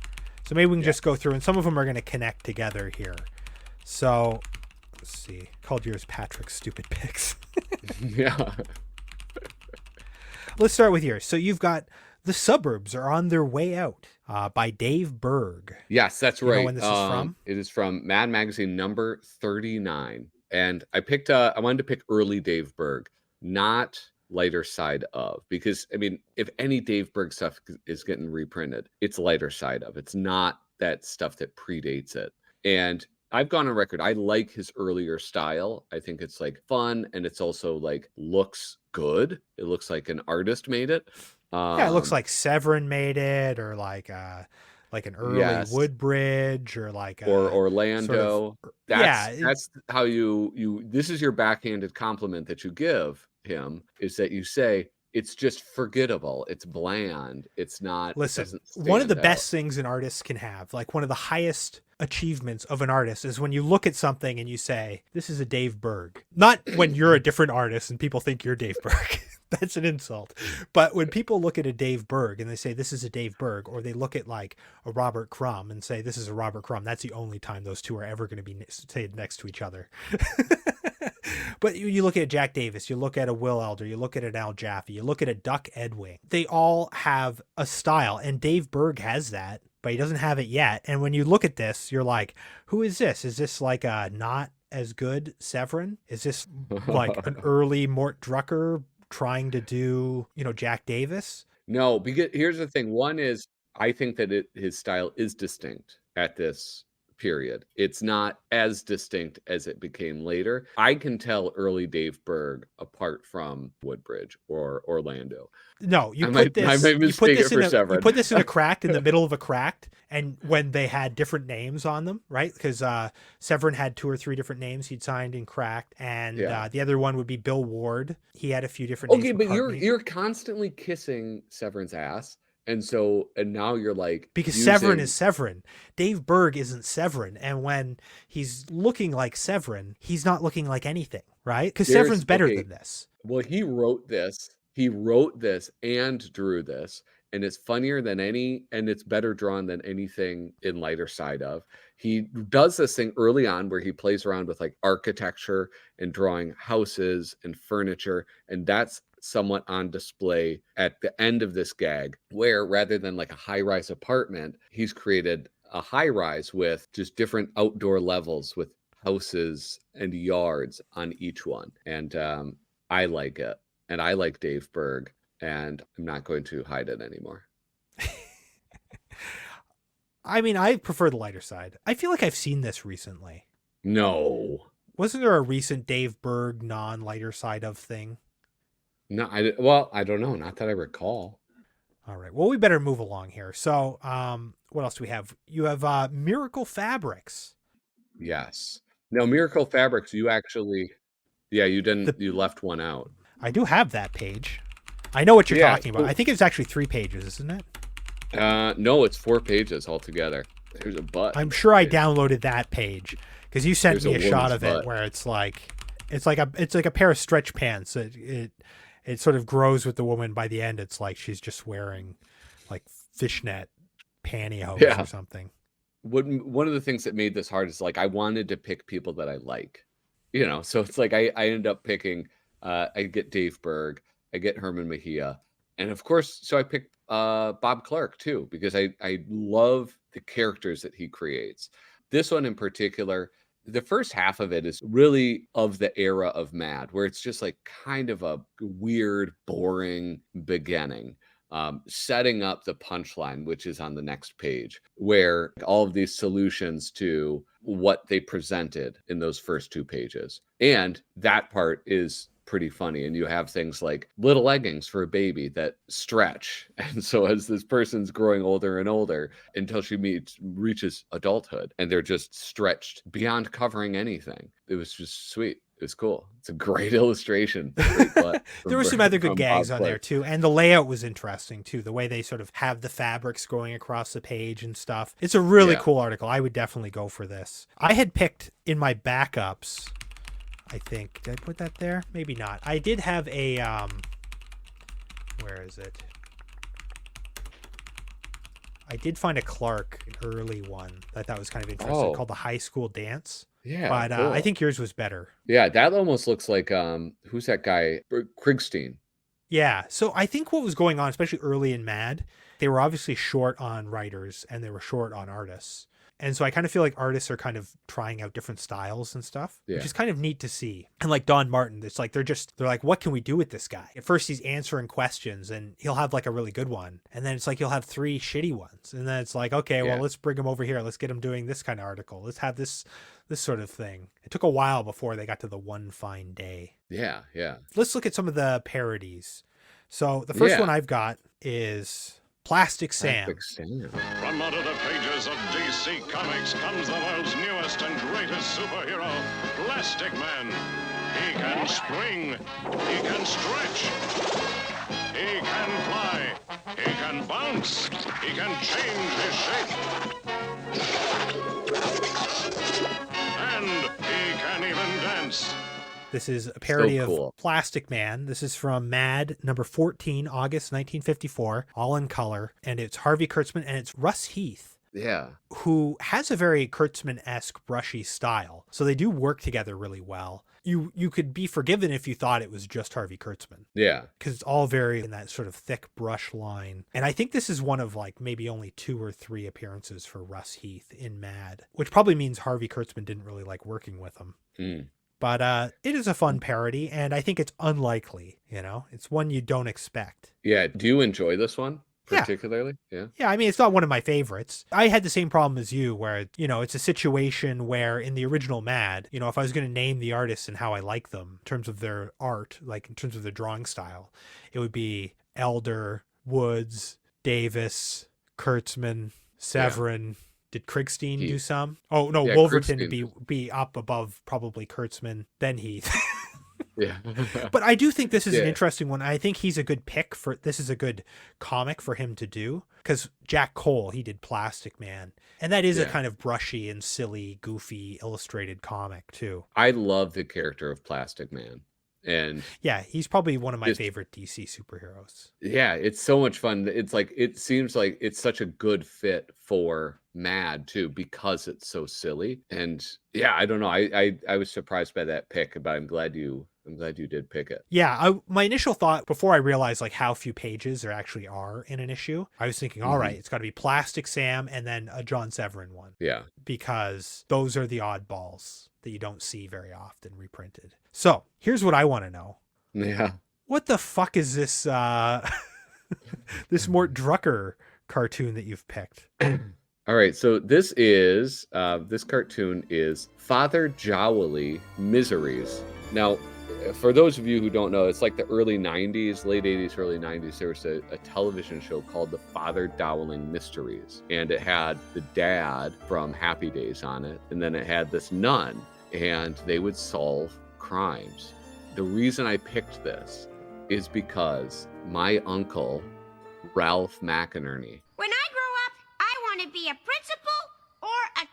So maybe we can just go through, and some of them are going to connect together here. So let's see. Called yours Patrick's Stupid Picks. Yeah. Let's start with yours. So you've got The Suburbs Are on Their Way Out by Dave Berg. Yes, that's right. You know when this is from? It is from Mad Magazine number 39. And I wanted to pick early Dave Berg, not lighter side of, because I mean, if any Dave Berg stuff is getting reprinted, it's lighter side of. It's not that stuff that predates it. And I've gone on record, I like his earlier style. I think it's like fun, and it's also like looks good. It looks like an artist made it. It looks like Severin made it, or like an early Woodbridge, or like or Orlando. Sort of, that's how you this is your backhanded compliment that you give him, is that you say it's just forgettable, it's bland, it's not. Listen, one of the best things an artist can have, like one of the highest achievements of an artist, is when you look at something and you say, this is a Dave Berg. Not when you're a different artist and people think you're Dave Berg. That's an insult. But when people look at a Dave Berg and they say this is a Dave Berg, or they look at like a Robert Crumb and say this is a Robert Crumb, that's the only time those two are ever going to be stayed next to each other. But you look at Jack Davis, you look at a Will Elder, you look at an Al Jaffe, you look at a Duck Edwing. They all have a style, and Dave Berg has that, but he doesn't have it yet. And when you look at this, you're like, who is this? Is this like a not as good Severin? Is this like an early Mort Drucker trying to do, Jack Davis? No, because here's the thing. One is, I think that his style is distinct at this period. It's not as distinct as it became later. I can tell early Dave Berg apart from Woodbridge or Orlando. No, you put this in a cracked in the middle of a cracked, and when they had different names on them, right? Because Severin had 2 or 3 different names he'd signed in cracked, and the other one would be Bill Ward. He had a few different names. Okay, but you're constantly kissing Severin's ass. And now you're like... Because Severin is Severin. Dave Berg isn't Severin. And when he's looking like Severin, he's not looking like anything, right? Because Severin's better than this. Well, he wrote this. He wrote this and drew this. And it's funnier than and it's better drawn than anything in Lighter Side of. He does this thing early on where he plays around with like architecture and drawing houses and furniture. And that's somewhat on display at the end of this gag, where rather than like a high-rise apartment, he's created a high-rise with just different outdoor levels with houses and yards on each one. And I like it. And I like Dave Berg, and I'm not going to hide it anymore. I mean, I prefer the Lighter Side. I feel like I've seen this recently. No. Wasn't there a recent Dave Berg non-Lighter Side of thing? No, I don't know. Not that I recall. All right. Well, we better move along here. So, what else do we have? You have Miracle Fabrics. Yes. No, Miracle Fabrics, you actually... Yeah, you didn't... you left one out. I do have that page. I know what you're talking about. I think it's actually 3 pages, isn't it? No, it's 4 pages altogether. There's a butt. I'm sure I downloaded that page because you sent me a shot of it where it's like a pair of stretch pants. It sort of grows with the woman. By the end, it's like she's just wearing like fishnet pantyhose or something. One of the things that made this hard is like I wanted to pick people that I like, so it's like I ended up picking. I get Dave Berg, I get Herman Mejia, and of course, so I picked Bob Clark too because I love the characters that he creates. This one in particular. The first half of it is really of the era of Mad, where it's just like kind of a weird, boring beginning, setting up the punchline, which is on the next page, where all of these solutions to what they presented in those first 2 pages. And that part is pretty funny. And you have things like little leggings for a baby that stretch. And so as this person's growing older and older until she reaches adulthood, and they're just stretched beyond covering anything. It was just sweet. It was cool. It's a great illustration. There were some other good gags on there too. And the layout was interesting too. The way they sort of have the fabrics going across the page and stuff. It's a really cool article. I would definitely go for this. I had picked in my backups, I think, did I put that there? Maybe not. I did have a, where is it? I did find a Clark, an early one that I thought was kind of interesting called The High School Dance. Yeah. But cool. I think yours was better. Yeah, that almost looks like, who's that guy? Krigstein. Yeah. So I think what was going on, especially early in Mad, they were obviously short on writers and they were short on artists. And so I kind of feel like artists are kind of trying out different styles and stuff, which is kind of neat to see. And like Don Martin, it's like they're like, what can we do with this guy? At first he's answering questions and he'll have like a really good one. And then it's like he'll have 3 shitty ones. And then it's like, okay, well, let's bring him over here. Let's get him doing this kind of article. Let's have this sort of thing. It took a while before they got to the One Fine Day. Yeah, yeah. Let's look at some of the parodies. So the first one I've got is Plastic Sam. From out of the pages of DC Comics comes the world's newest and greatest superhero, Plastic Man. He can spring, he can stretch, he can fly, he can bounce, he can change his shape. And he can even dance. This is a parody cool. of Plastic Man. This is from Mad number 14, August 1954, all in color. And it's Harvey Kurtzman and it's Russ Heath, Yeah. who has a very Kurtzman-esque brushy style. So they do work together really well. You could be forgiven if you thought it was just Harvey Kurtzman, Yeah. because it's all very in that sort of thick brush line. And I think this is one of like maybe only 2 or 3 appearances for Russ Heath in Mad, which probably means Harvey Kurtzman didn't really like working with him. Mm. But it is a fun parody, and I think it's unlikely, you know? It's one you don't expect. Yeah. Do you enjoy this one Yeah. particularly? Yeah. Yeah, I mean, it's not one of my favorites. I had the same problem as you where, you know, it's a situation where in the original Mad, you know, if I was going to name the artists and how I like them in terms of their art, like in terms of their drawing style, it would be Elder, Woods, Davis, Kurtzman, Severin. Did Krigstein do Heath. some? Oh, no, Yeah, Wolverton Krigstein would be up above probably Kurtzman, then Heath. Yeah. But I do think this is an Yeah. interesting one. I think he's a good pick for this is a good comic for him to do because Jack Cole, he did Plastic Man. And that is a Yeah. kind of brushy and silly, goofy illustrated comic too. I love the character of Plastic Man. And Yeah, he's probably one of my Just- favorite DC superheroes. yeah, it's so much fun. It's like, it seems like it's such a good fit for Mad too, because it's so silly. And yeah, I don't know. I was surprised by that pick, but I'm glad you did pick it. Yeah, my initial thought before I realized like how few pages there actually are in an issue, I was thinking, all right, it's got to be Plastic Sam and then a John Severin one. Yeah. Because those are the oddballs that you don't see very often reprinted. So here's what I want to know. Yeah. What the fuck is this this Mort Drucker cartoon that you've picked? All right, so this is this cartoon is Father Jowly Miseries. Now, for those of you who don't know, it's like the early 90s, late 80s, early 90s. There was a television show called The Father Dowling Mysteries, and it had the dad from Happy Days on it, and then it had this nun, and they would solve crimes. The reason I picked this is because my uncle, Ralph McInerney, When I grow up, I want to be a principal or a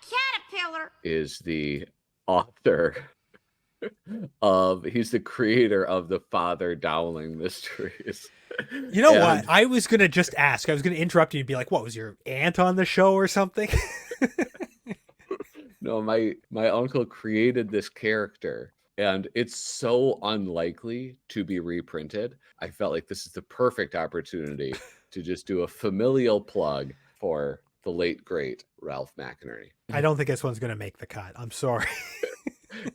caterpillar. is the author he's the creator of the Father Dowling Mysteries. You know And- what? I was going to just ask. I was going to interrupt you and be like, what, was your aunt on the show or something? No, my uncle created this character, and it's so unlikely to be reprinted. I felt like this is the perfect opportunity to just do a familial plug for the late great Ralph McInerney. I don't think this one's going to make the cut. I'm sorry.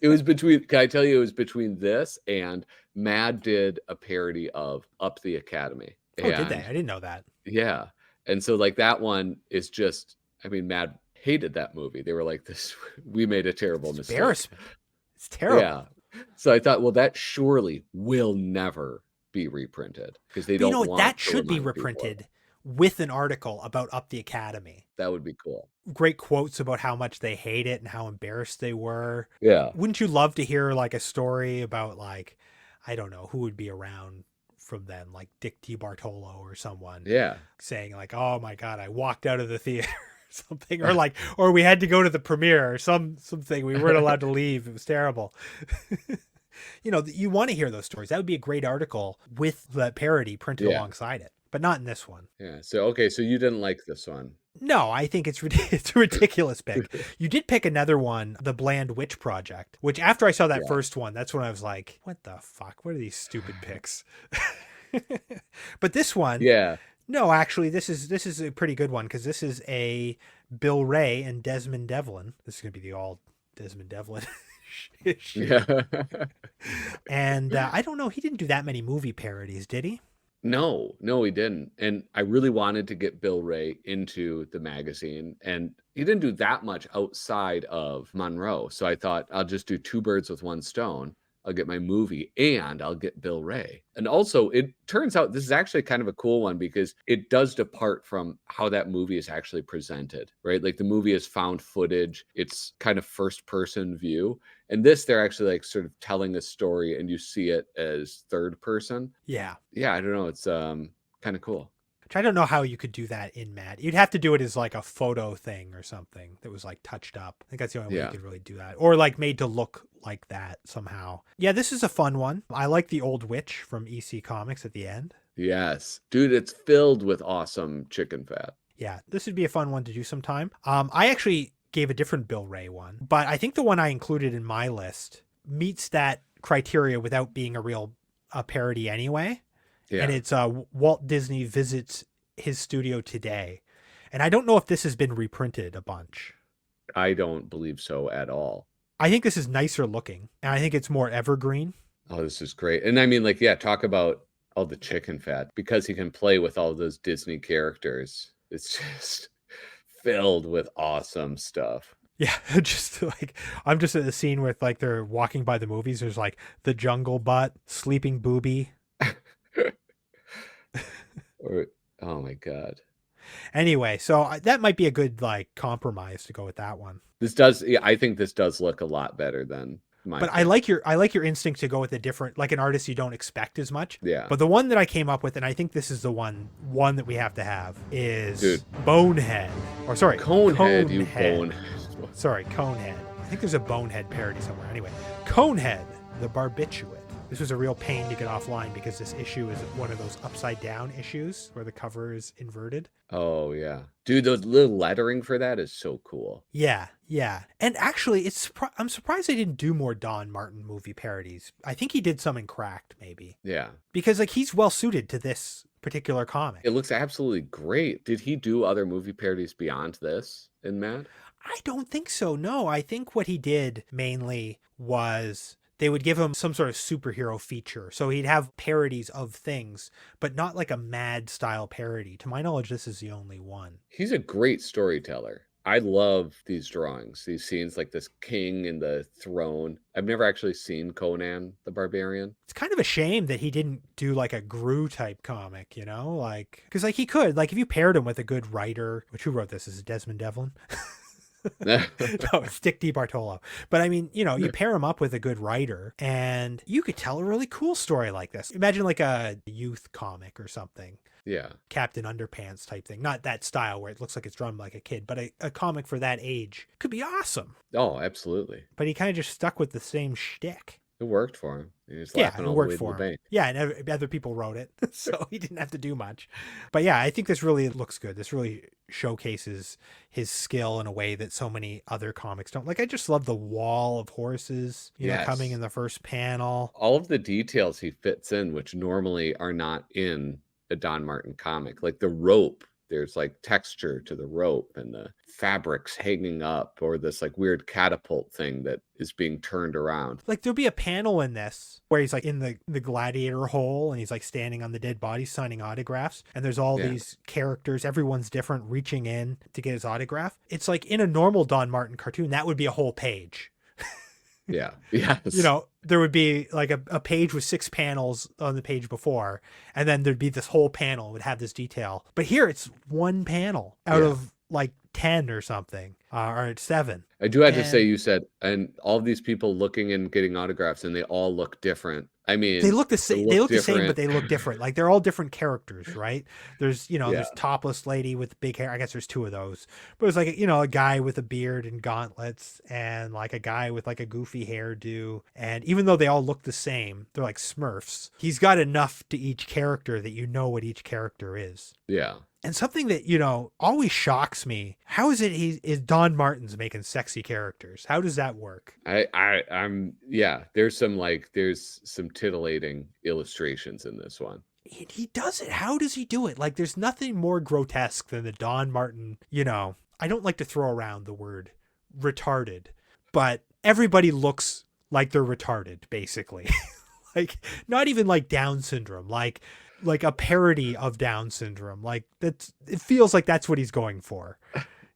It was between, can I tell you, it was between this and Mad did a parody of Up the Academy. Oh, did And- they? I didn't know that. Yeah. And so like that one is just, I mean, Mad hated that movie. They were like, this, we made a terrible mistake. Embarrassment. It's terrible. Yeah. So I thought, well, that surely will never be reprinted because they But you don't know, want that to should be remind people. reprinted with an article about Up the Academy. That would be cool. Great quotes about how much they hate it and how embarrassed they were. Yeah. Wouldn't you love to hear like a story about like, I don't know, who would be around from then, like Dick DiBartolo or someone Yeah. saying like, oh my God, I walked out of the theater or something, or like, or we had to go to the premiere or something. We weren't allowed to leave. It was terrible. You know, you want to hear those stories. That would be a great article with the parody printed Yeah. alongside it, but not in this one. Yeah. So, okay. So you didn't like this one. No, I think it's it's a ridiculous pick. You did pick another one, the Bland Witch Project, which after I saw that Yeah. first one, that's when I was like, what the fuck? What are these stupid picks? But this one, Yeah. no, actually, this is a pretty good one because this is a Bill Wray and Desmond Devlin. This is going to be the all Desmond Devlin. Shit. Yeah. And I don't know, he didn't do that many movie parodies, did he? No, he didn't. And I really wanted to get Bill Wray into the magazine, and he didn't do that much outside of Monroe. So I thought I'll just do 2 birds with 1 stone. I'll get my movie and I'll get Bill Wray. And also, it turns out this is actually kind of a cool one because it does depart from how that movie is actually presented, right? Like the movie is found footage, it's kind of first person view. And this, they're actually like sort of telling a story and you see it as third person. Yeah. Yeah, I don't know. It's kind of cool. which I don't know how you could do that in Mad. You'd have to do it as like a photo thing or something that was like touched up. I think that's the only way you could really do that, or like made to look like that somehow. Yeah, this is a fun one. I like the old witch from EC Comics at the end. Yes, dude, it's filled with awesome chicken fat. Yeah, this would be a fun one to do sometime. I actually gave a different Bill Wray one, but I think the one I included in my list meets that criteria without being a parody anyway. Yeah. And it's Walt Disney Visits His Studio Today. And I don't know if this has been reprinted a bunch. I don't believe so at all. I think this is nicer looking, and I think it's more evergreen. Oh, this is great. And I mean, like, yeah, talk about all the chicken fat, because he can play with all those Disney characters. It's just filled with awesome stuff. Yeah, just like, I'm just at the scene with like they're walking by the movies. There's like the Jungle Butt, Sleeping Booby. Oh my God. Anyway, so that might be a good like compromise to go with that one. This does, yeah, I think this does look a lot better than mine. But I like your instinct to go with a different, like an artist you don't expect as much. Yeah. But the one that I came up with, and I think this is the one that we have to have, is Dude. Bonehead. Or sorry, Conehead, you bonehead. Sorry, Conehead. I think there's a Bonehead parody somewhere. Anyway, Conehead, the Barbiturate. This was a real pain to get offline because this issue is one of those upside down issues where the cover is inverted. Oh yeah, dude, those little lettering for that is so cool. Yeah. And actually, I'm surprised they didn't do more Don Martin movie parodies. I think he did some in Cracked, maybe. Yeah. Because like he's well suited to this particular comic. It looks absolutely great. Did he do other movie parodies beyond this in Mad? I don't think so. No, I think what he did mainly was they would give him some sort of superhero feature. So he'd have parodies of things, but not like a Mad style parody. To my knowledge, this is the only one. He's a great storyteller. I love these drawings, these scenes, like this king in the throne. I've never actually seen Conan the Barbarian. It's kind of a shame that he didn't do like a Gru type comic, you know, like, because like he could, like if you paired him with a good writer, which who wrote this? Is it Desmond Devlin? No, it's Dick DiBartolo. But I mean, you know, you pair him up with a good writer and you could tell a really cool story like this. Imagine like a youth comic or something. Yeah. Captain Underpants type thing. Not that style where it looks like it's drawn like a kid, but a comic for that age could be awesome. Oh, absolutely. But he kind of just stuck with the same shtick. It worked for him. He was Yeah, laughing it all worked the way for to the him. bank. Yeah, and other people wrote it, so he didn't have to do much. But yeah, I think this really looks good. This really showcases his skill in a way that so many other comics don't. Like, I just love the wall of horses, you know, coming in the first panel. All of the details he fits in, which normally are not in a Don Martin comic, like the rope. There's like texture to the rope and the fabrics hanging up, or this like weird catapult thing that is being turned around. Like there'll be a panel in this where he's like in the gladiator hole and he's like standing on the dead body signing autographs. And there's all these characters, everyone's different, reaching in to get his autograph. It's like in a normal Don Martin cartoon, that would be a whole page. Yeah. Yes. You know, there would be like a page with 6 panels on the page before, and then there'd be this whole panel would have this detail. But here it's one panel out of like 10 or something, or 7. I do have to say, you said, and all of these people looking and getting autographs, and they all look different. I mean, they look the same. They look the same, but they look different. Like they're all different characters, right? There's, you know, there's topless lady with big hair. I guess there's 2 of those, but it's like, you know, a guy with a beard and gauntlets, and like a guy with like a goofy hairdo. And even though they all look the same, they're like Smurfs. He's got enough to each character that you know what each character is. Yeah. And something that, you know, always shocks me, how is it is Don Martin's making sexy characters? How does that work? I'm there's some titillating illustrations in this one. He does it. How does he do it? Like, there's nothing more grotesque than the Don Martin, you know, I don't like to throw around the word retarded, but everybody looks like they're retarded, basically. Like, not even like Down syndrome, like a parody of Down syndrome. Like, it feels like that's what he's going for.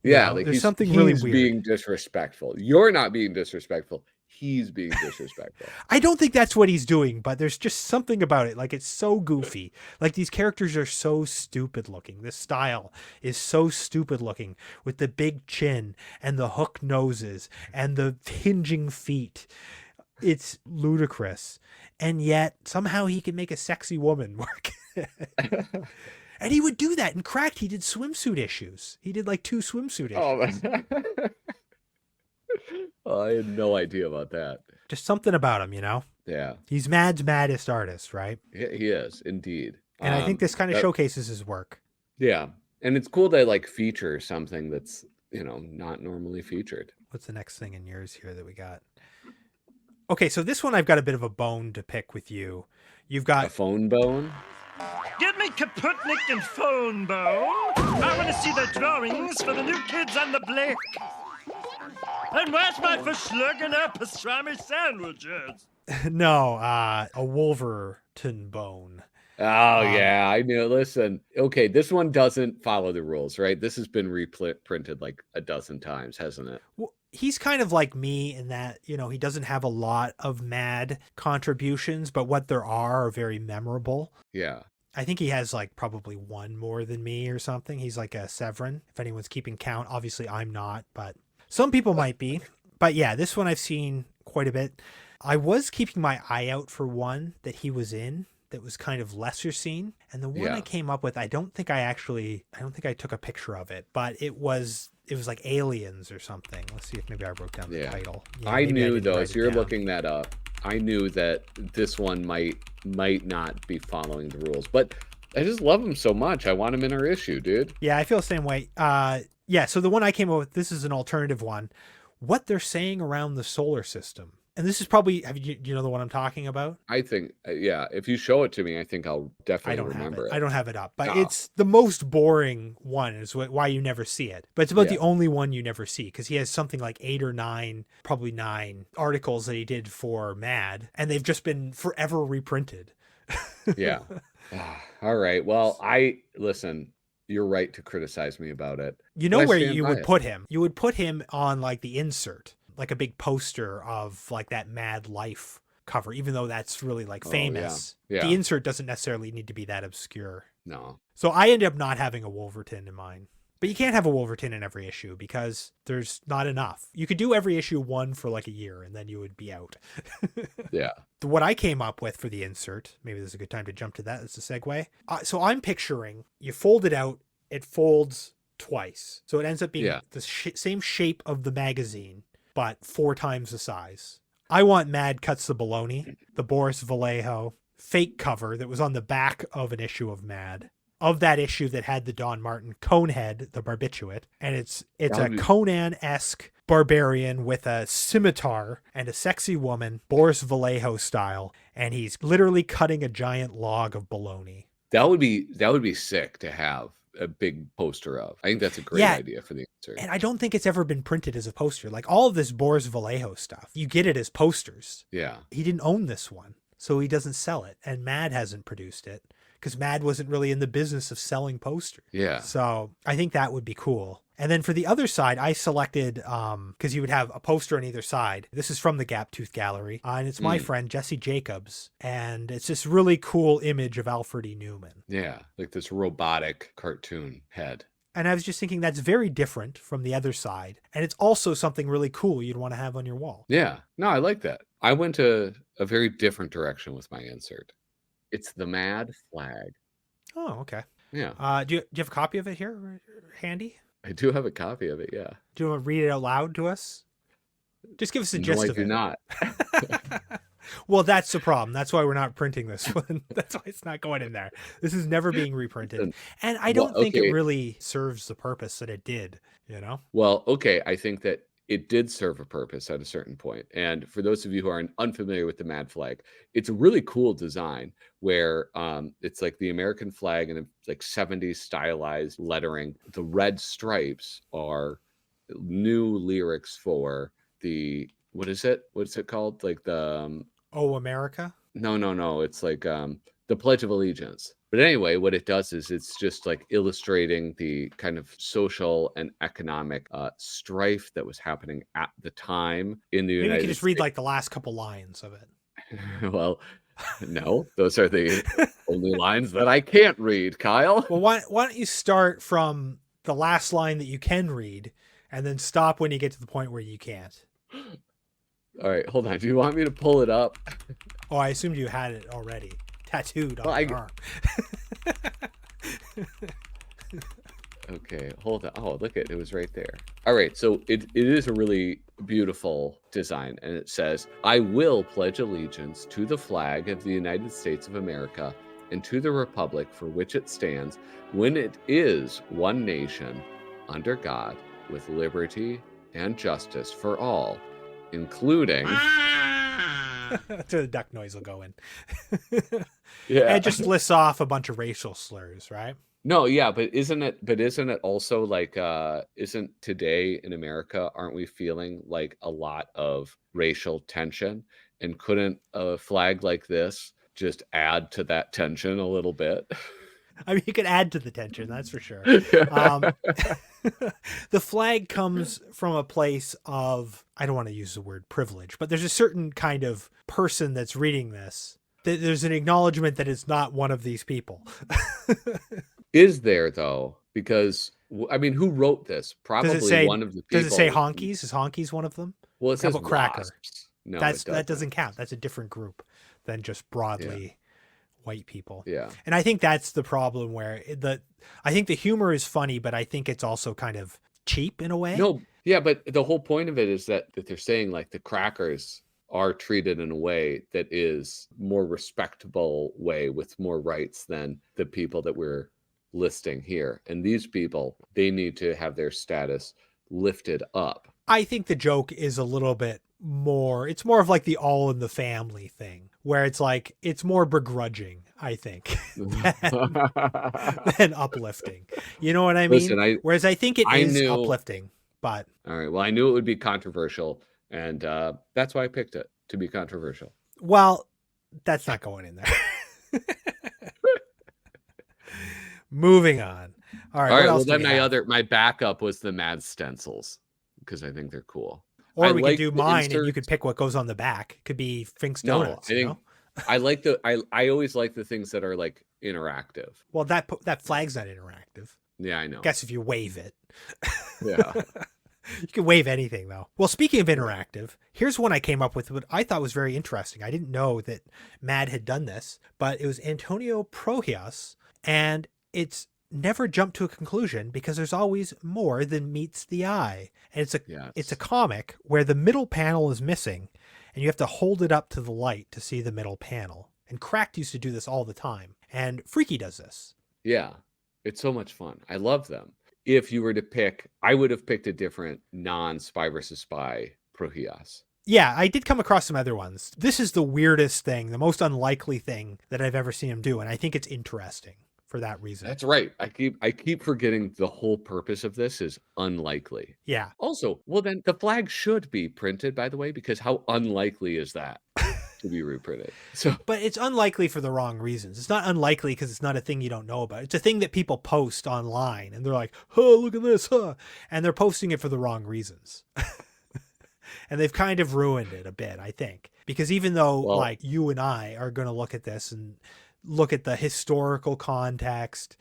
Yeah, know, like there's he's something really weird. Being disrespectful. You're not being disrespectful. He's being disrespectful. I don't think that's what he's doing, but there's just something about it. Like, it's so goofy. Like, these characters are so stupid looking. This style is so stupid looking, with the big chin and the hook noses and the hinging feet. It's ludicrous. And yet somehow he can make a sexy woman work. And he would do that. In Cracked, he did swimsuit issues. He did like 2 swimsuit issues. Oh, man. Oh, I had no idea about that. Just something about him, you know? Yeah, He's Mad's maddest artist, right? he is indeed. And I think this kind of showcases his work. Yeah, and it's cool to like feature something that's, you know, not normally featured. What's the next thing in yours here that we got? Okay, so this one I've got a bit of a bone to pick with you. You've A got phone bone. Give me Kaputnik and Phone Bone. I want to see the drawings for the new kids on the Blick. And where's my verschlugene pastrami sandwiches? no, a Wolverton bone. Oh yeah, I knew. Listen, okay, this one doesn't follow the rules, right? This has been reprinted like a dozen times, hasn't it? Well, he's kind of like me in that, you know, he doesn't have a lot of Mad contributions, but what there are very memorable. Yeah. I think he has like probably one more than me or something. He's like a Severin, if anyone's keeping count. Obviously, I'm not, but some people might be. But yeah, this one I've seen quite a bit. I was keeping my eye out for one that he was in that was kind of lesser seen. And the one I came up with, I don't think I took a picture of it, but it was like Aliens or something. Let's see if maybe I wrote down the title. Yeah, I knew didn't write those. it You're down. looking that up. I knew that this one might not be following the rules, but I just love him so much. I want him in our issue, dude. Yeah, I feel the same way. Yeah, so the one I came up with, this is an alternative one. What they're saying around the solar system. And this is probably, do you know the one I'm talking about? I think, yeah, if you show it to me, I think I'll definitely remember it. I don't have it up, but it's the most boring one is why you never see it. But it's about the only one you never see because he has something like 8 or 9, probably 9 articles that he did for Mad, and they've just been forever reprinted. Yeah. All right. Well, listen, you're right to criticize me about it. You know where you would put him? You would put him on like the insert, like a big poster of like that Mad Life cover, even though that's really like famous. Yeah. The insert doesn't necessarily need to be that obscure. No. So I ended up not having a Wolverton in mine. But you can't have a Wolverton in every issue because there's not enough. You could do every issue one for like a year and then you would be out. Yeah. What I came up with for the insert, maybe this is a good time to jump to that as a segue. So I'm picturing you fold it out, it folds twice. So it ends up being the same shape of the magazine, but 4 times the size. I want Mad Cuts the Baloney, the Boris Vallejo fake cover that was on the back of an issue of Mad. Of that issue that had the Don Martin Conehead, the barbiturate, and it's a Conan-esque barbarian with a scimitar and a sexy woman, Boris Vallejo style, and he's literally cutting a giant log of bologna. That would be sick to have a big poster of. I think that's a great idea for the insert. And I don't think it's ever been printed as a poster. Like all of this Boris Vallejo stuff, you get it as posters. Yeah. He didn't own this one, so he doesn't sell it, and Mad hasn't produced it. Because Mad wasn't really in the business of selling posters. Yeah. So I think that would be cool. And then for the other side, I selected, because you would have a poster on either side. This is from the Gap Tooth Gallery. And it's my friend, Jesse Jacobs. And it's this really cool image of Alfred E. Newman. Yeah. Like this robotic cartoon head. And I was just thinking that's very different from the other side. And it's also something really cool you'd want to have on your wall. Yeah. No, I like that. I went a very different direction with my insert. It's the Mad flag. Oh, okay. Yeah. Do you have a copy of it here handy? I do have a copy of it, yeah. Do you want to read it out loud to us? Just give us the gist of it. No, I do not. Well, that's the problem. That's why we're not printing this one. That's why it's not going in there. This is never being reprinted. And I don't think it really serves the purpose that it did, you know? Well, okay. I think that it did serve a purpose at a certain point. And for those of you who are unfamiliar with the Mad flag, it's a really cool design where it's like the American flag and it's like 70s stylized lettering. The red stripes are new lyrics for the, what is it? What's it called? Like the... Oh, America? No. It's like the Pledge of Allegiance. But anyway, what it does is it's just like illustrating the kind of social and economic strife that was happening at the time in the United States. Maybe you can just read like the last couple lines of it. Well, no, those are the only lines that I can't read, Kyle. Well, why don't you start from the last line that you can read and then stop when you get to the point where you can't? All right, hold on. Do you want me to pull it up? Oh, I assumed you had it already tattooed on your arm. Okay, hold on. Oh, look at it. It was right there. All right, so it is a really beautiful design, and it says, I will pledge allegiance to the flag of the United States of America and to the republic for which it stands, when it is one nation, under God, with liberty and justice for all, including... To the duck noise will go in. Yeah. And it just lists off a bunch of racial slurs, right? No, yeah, but isn't it also like isn't today in America, aren't we feeling like a lot of racial tension? And couldn't a flag like this just add to that tension a little bit? I mean, you could add to the tension, that's for sure. The flag comes from a place of, I don't want to use the word privilege, but there's a certain kind of person that's reading this. There's an acknowledgement that it's not one of these people. Is there, though? Because, I mean, who wrote this? Probably one of the people. Does it say honkies? Is honkies one of them? Well, it says cracker. wasps. No, that doesn't count. That's a different group than just broadly white people. Yeah. And I think that's the problem where I think the humor is funny, but I think it's also kind of cheap in a way. No, yeah, but the whole point of it is that they're saying like the crackers are treated in a way that is more respectable way with more rights than the people that we're listing here. And these people, they need to have their status lifted up. I think the joke is a little bit more, it's more of like the all in the family thing, where it's like, it's more begrudging, I think, than uplifting. You know what I mean? Listen, Whereas I think it is uplifting, but. All right. Well, I knew it would be controversial, and that's why I picked it, to be controversial. Well, that's not going in there. Moving on. All right. Well, then my backup was the Mad stencils, because I think they're cool. Or we could do mine, and you could pick what goes on the back. It could be Fink's Donuts. No, I think I like I always like the things that are like interactive. Well, that flag's not interactive. Yeah, I know. Guess if you wave it. Yeah. You can wave anything, though. Well, speaking of interactive, here's one I came up with what I thought was very interesting. I didn't know that Mad had done this, but it was Antonio Prohias, and it's never jumped to a conclusion because there's always more than meets the eye. And it's a comic where the middle panel is missing, and you have to hold it up to the light to see the middle panel. And Cracked used to do this all the time, and Freaky does this. Yeah, it's so much fun. I love them. If you were to pick, I would have picked a different non-Spy versus Spy Prohias. Yeah, I did come across some other ones. This is the weirdest thing, the most unlikely thing that I've ever seen him do, and I think it's interesting for that reason. That's right. I keep forgetting the whole purpose of this is unlikely. Yeah. Also, well then the flag should be printed, by the way, because how unlikely is that to be reprinted? But it's unlikely for the wrong reasons. It's not unlikely because it's not a thing you don't know about. It's a thing that people post online, and they're like, "Oh, look at this," huh? And they're posting it for the wrong reasons. And they've kind of ruined it a bit, I think, because even though like you and I are going to look at this and look at the historical context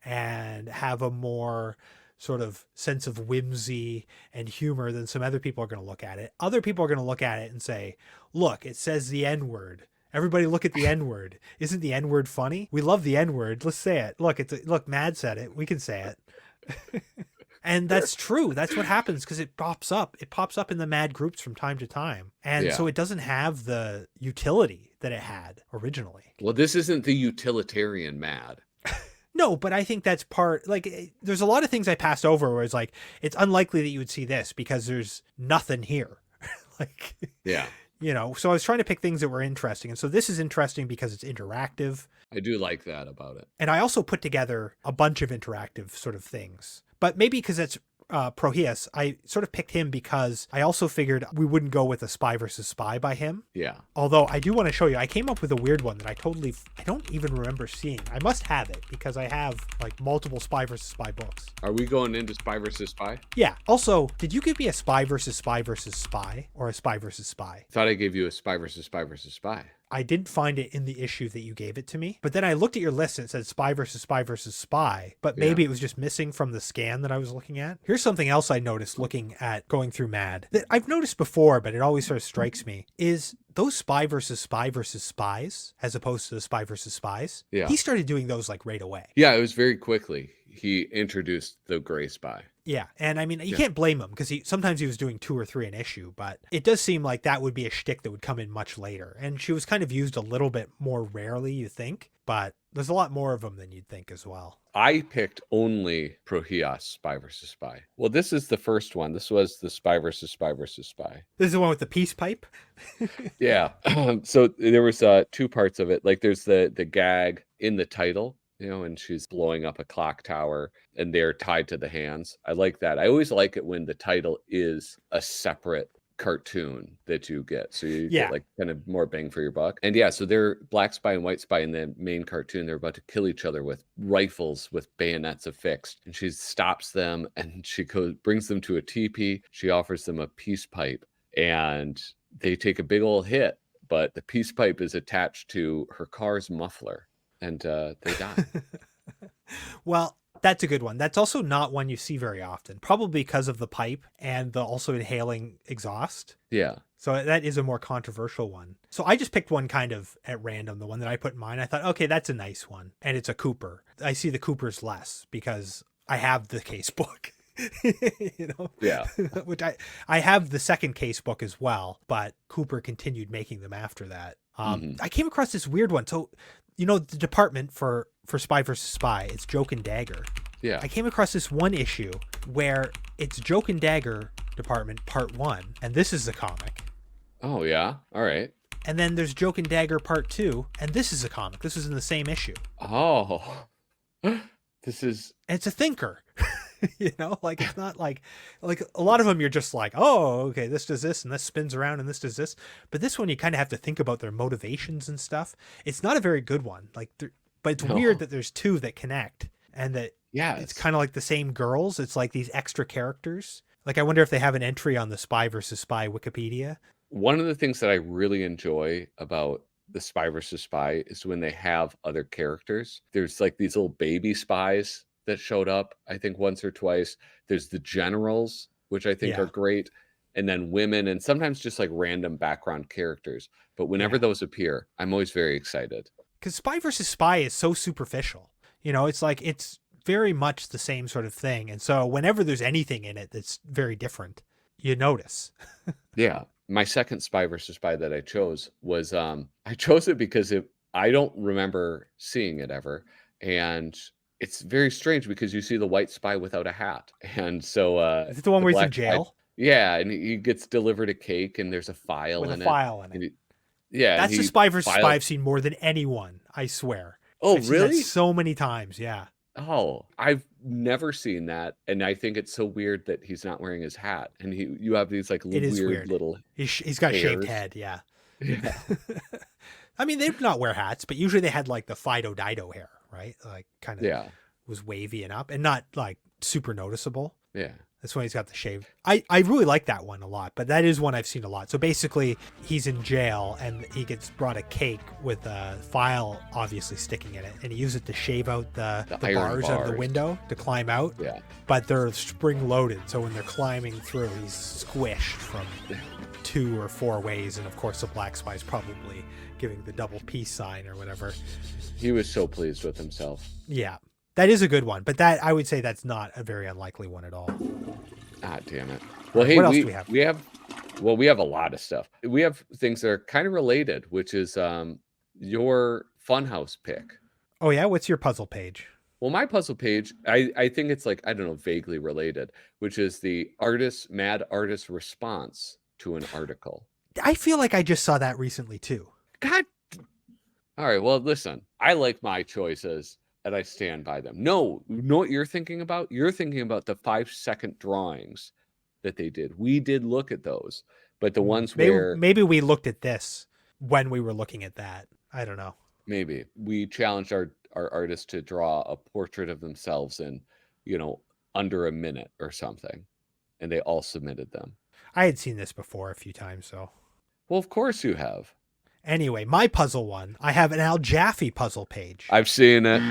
and have a more sort of sense of whimsy and humor than some other people are going to look at it. Other people are going to look at it and say, look, it says the N-word. Everybody look at the N-word. Isn't the N-word funny? We love the N-word. Let's say it. Look, Mad said it. We can say it. And that's true. That's what happens because it pops up. It pops up in the Mad groups from time to time. And so it doesn't have the utility that it had originally. Well, this isn't the utilitarian Mad. No, but I think that's there's a lot of things I passed over where it's like, it's unlikely that you would see this because there's nothing here. Yeah. You know, so I was trying to pick things that were interesting. And so this is interesting because it's interactive. I do like that about it. And I also put together a bunch of interactive sort of things. But maybe because it's Prohias, I sort of picked him because I also figured we wouldn't go with a Spy versus Spy by him. Yeah. Although I do want to show you, I came up with a weird one that I don't even remember seeing. I must have it because I have like multiple Spy versus Spy books. Are we going into Spy versus Spy? Yeah. Also, did you give me a Spy versus Spy versus Spy or a Spy versus Spy? I thought I gave you a Spy versus Spy versus Spy. I didn't find it in the issue that you gave it to me, but then I looked at your list and it said Spy versus Spy versus Spy, but maybe it was just missing from the scan that I was looking at. Here's something else I noticed looking at going through Mad that I've noticed before, but it always sort of strikes me is those spy versus spies, as opposed to the spy versus spies, Yeah. he started doing those like right away. Yeah, it was very quickly. He introduced the gray spy. Yeah, and I mean, you can't blame him because sometimes he was doing 2 or 3 an issue, but it does seem like that would be a shtick that would come in much later. And she was kind of used a little bit more rarely, you think, but there's a lot more of them than you'd think as well. I picked only Prohias, spy versus spy. Well, this is the first one. This was the spy versus spy versus spy. This is the one with the peace pipe. Yeah. So there was 2 parts of it. Like there's the gag in the title, and she's blowing up a clock tower and they're tied to the hands. I like that. I always like it when the title is a separate cartoon that you get. So you get like kind of more bang for your buck. And so they're black spy and white spy in the main cartoon. They're about to kill each other with rifles with bayonets affixed. And she stops them and she brings them to a teepee. She offers them a peace pipe and they take a big old hit, but the peace pipe is attached to her car's muffler. And they die. Well, that's a good one. That's also not one you see very often, probably because of the pipe and the also inhaling exhaust. Yeah. So that is a more controversial one. So I just picked one kind of at random, the one that I put in mine. I thought, okay, that's a nice one. And it's a Cooper. I see the Coopers less because I have the case book. Yeah. Which I have the second case book as well, but Cooper continued making them after that. I came across this weird one. So, the department for Spy versus Spy, it's Joke and Dagger. Yeah. I came across this one issue where it's Joke and Dagger Department Part 1, and this is the comic. Oh, yeah. All right. And then there's Joke and Dagger Part 2, and this is a comic. This is in the same issue. Oh. This is... And it's a thinker. Like it's not like a lot of them you're just like, oh, okay, this does this and this spins around and this does this. But this one you kind of have to think about their motivations and stuff. It's not a very good one. But it's weird that there's 2 that connect and that it's kind of like the same girls. It's like these extra characters. Like I wonder if they have an entry on the Spy versus Spy Wikipedia. One of the things that I really enjoy about the Spy versus Spy is when they have other characters. There's like these little baby spies that showed up, I think once or twice. There's the generals, which I think are great. And then women and sometimes just like random background characters. But whenever those appear, I'm always very excited. Because Spy versus Spy is so superficial. It's like it's very much the same sort of thing. And so whenever there's anything in it that's very different, you notice. Yeah. My second Spy versus Spy that I chose was I chose it because I don't remember seeing it ever. And it's very strange because you see the white spy without a hat. And so is it the one where he's in jail? Yeah, and he gets delivered a cake and there's a file in it. With a file in it. That's the Spy versus Spy I've seen more than anyone, I swear. Oh, I've really? Seen that so many times, yeah. Oh, I've never seen that. And I think it's so weird that he's not wearing his hat. And you have these like weird little He's got a shaved head, yeah. Yeah. I mean, they'd not wear hats, but usually they had like the Fido Dido hair, right? Like kind of was wavy and up and not like super noticeable. Yeah. That's when he's got the shave. I really like that one a lot, but that is one I've seen a lot. So basically he's in jail and he gets brought a cake with a file obviously sticking in it. And he uses it to shave out the bars of the window to climb out. Yeah. But they're spring loaded. So when they're climbing through, he's squished from 2 or 4 ways. And of course the black spy's probably giving the double peace sign or whatever. He was so pleased with himself. Yeah. That is a good one, but that I would say that's not a very unlikely one at all. Ah, damn it. Well, hey, what else do we have? We have a lot of stuff. We have things that are kind of related, which is your Funhouse pick. Oh yeah, what's your puzzle page? Well, my puzzle page, I think it's like, I don't know, vaguely related, which is the mad artist response to an article. I feel like I just saw that recently too. God. All right, well, listen, I like my choices. And I stand by them. No, you know what you're thinking about? You're thinking about the 5-second drawings that they did. We did look at those, but the ones where maybe we looked at this when we were looking at that. I don't know. Maybe we challenged our artists to draw a portrait of themselves in, under a minute or something, and they all submitted them. I had seen this before a few times, so. Well, of course you have. Anyway, my puzzle one, I have an Al Jaffe puzzle page. I've seen it.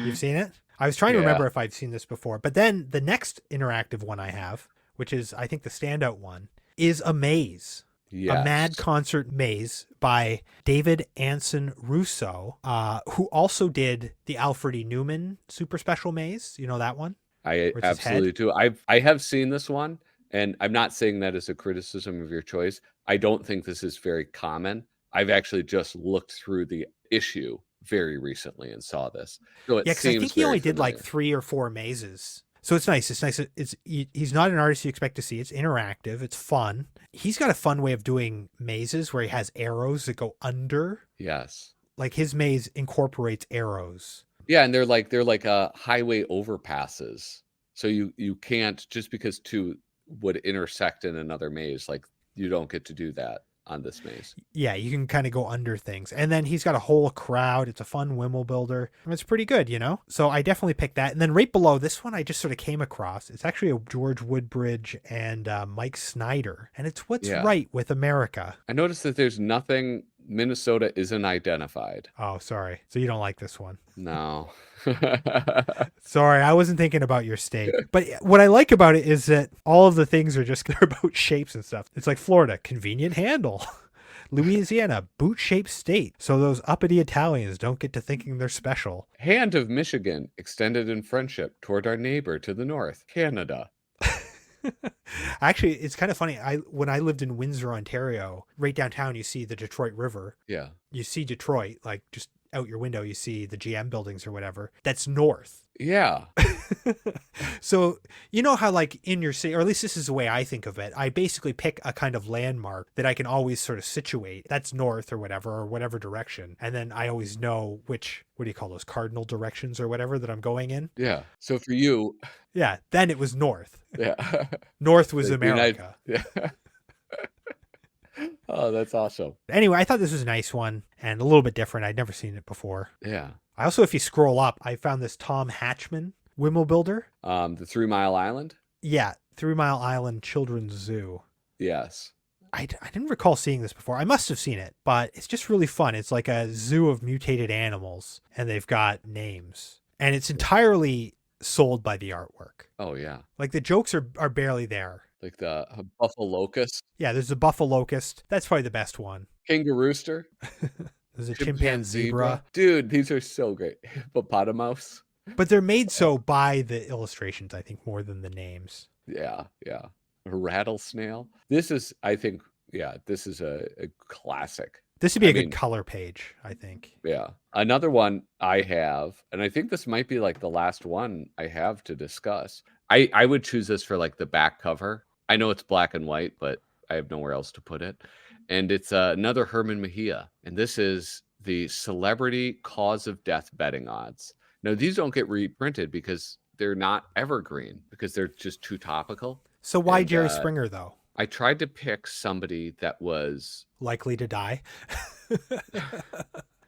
You've seen it? I was trying to remember if I'd seen this before. But then the next interactive one I have, which is, I think, the standout one, is a maze. Yes. A Mad Concert Maze by David Anson Russo, who also did the Alfred E. Newman Super Special Maze. You know that one? I Where it's his head? absolutely do. I have seen this one, and I'm not saying that as a criticism of your choice. I don't think this is very common. I've actually just looked through the issue very recently and saw this. So it Yeah, because I seems think he very only did like familiar. 3 or 4 mazes. So it's nice. It's nice. He's not an artist you expect to see. It's interactive. It's fun. He's got a fun way of doing mazes where he has arrows that go under. Yes. Like his maze incorporates arrows. Yeah, and they're like highway overpasses. So you can't, just because two would intersect in another maze, like you don't get to do that on this maze. Yeah, you can kind of go under things. And then he's got a whole crowd. It's a fun Wimble builder. And it's pretty good, you know? So I definitely picked that. And then right below this one, I just sort of came across. It's actually a George Woodbridge and Mike Snyder. And it's What's Yeah. Right with America. I noticed that there's nothing, Minnesota isn't identified. Oh, sorry. So you don't like this one. No. Sorry, I wasn't thinking about your state. But what I like about it is that all of the things are just they're about shapes and stuff. It's like Florida, convenient handle. Louisiana, boot-shaped state. So those uppity Italians don't get to thinking they're special. Hand of Michigan extended in friendship toward our neighbor to the north, Canada. Actually, it's kind of funny. When I lived in Windsor, Ontario, right downtown, you see the Detroit River. Yeah. You see Detroit, like just out your window, you see the GM buildings or whatever. That's north. Yeah. So you know how like in your city, or at least this is the way I think of it, I basically pick a kind of landmark that I can always sort of situate. That's north or whatever direction. And then I always know which, what do you call those, cardinal directions or whatever that I'm going in. Yeah. So for you, Yeah, then it was north. yeah. North was Like the America. Yeah. Oh, that's awesome. Anyway, I thought this was a nice one and a little bit different. I'd never seen it before. Yeah. I also, if you scroll up, I found this Tom Hatchman Wimble builder. The 3 Mile Island. Yeah, 3 Mile Island Children's Zoo. Yes. I didn't recall seeing this before. I must have seen it, but it's just really fun. It's like a zoo of mutated animals, and they've got names. And it's entirely sold by the artwork. Oh yeah. Like the jokes are barely there. Like the buffalo locust, Yeah, there's a buffalo locust. That's probably the best one. kangarooster, There's a chimpanzee zebra. Dude, these are so great. Hippopotamus. But they're made so by the illustrations, I think, more than the names. Yeah, yeah. A rattlesnake. This is, I think, yeah, this is a classic. This would be I a good mean- color page, I think. Yeah. Another one I have, and I think this might be like the last one I have to discuss. I would choose this for like the back cover. I know it's black and white, but I have nowhere else to put it. And it's another Herman Mejia. And this is the celebrity cause of death betting odds. Now, these don't get reprinted because they're not evergreen, because they're just too topical. So why And, Jerry Springer, though? I tried to pick somebody that was Likely to die?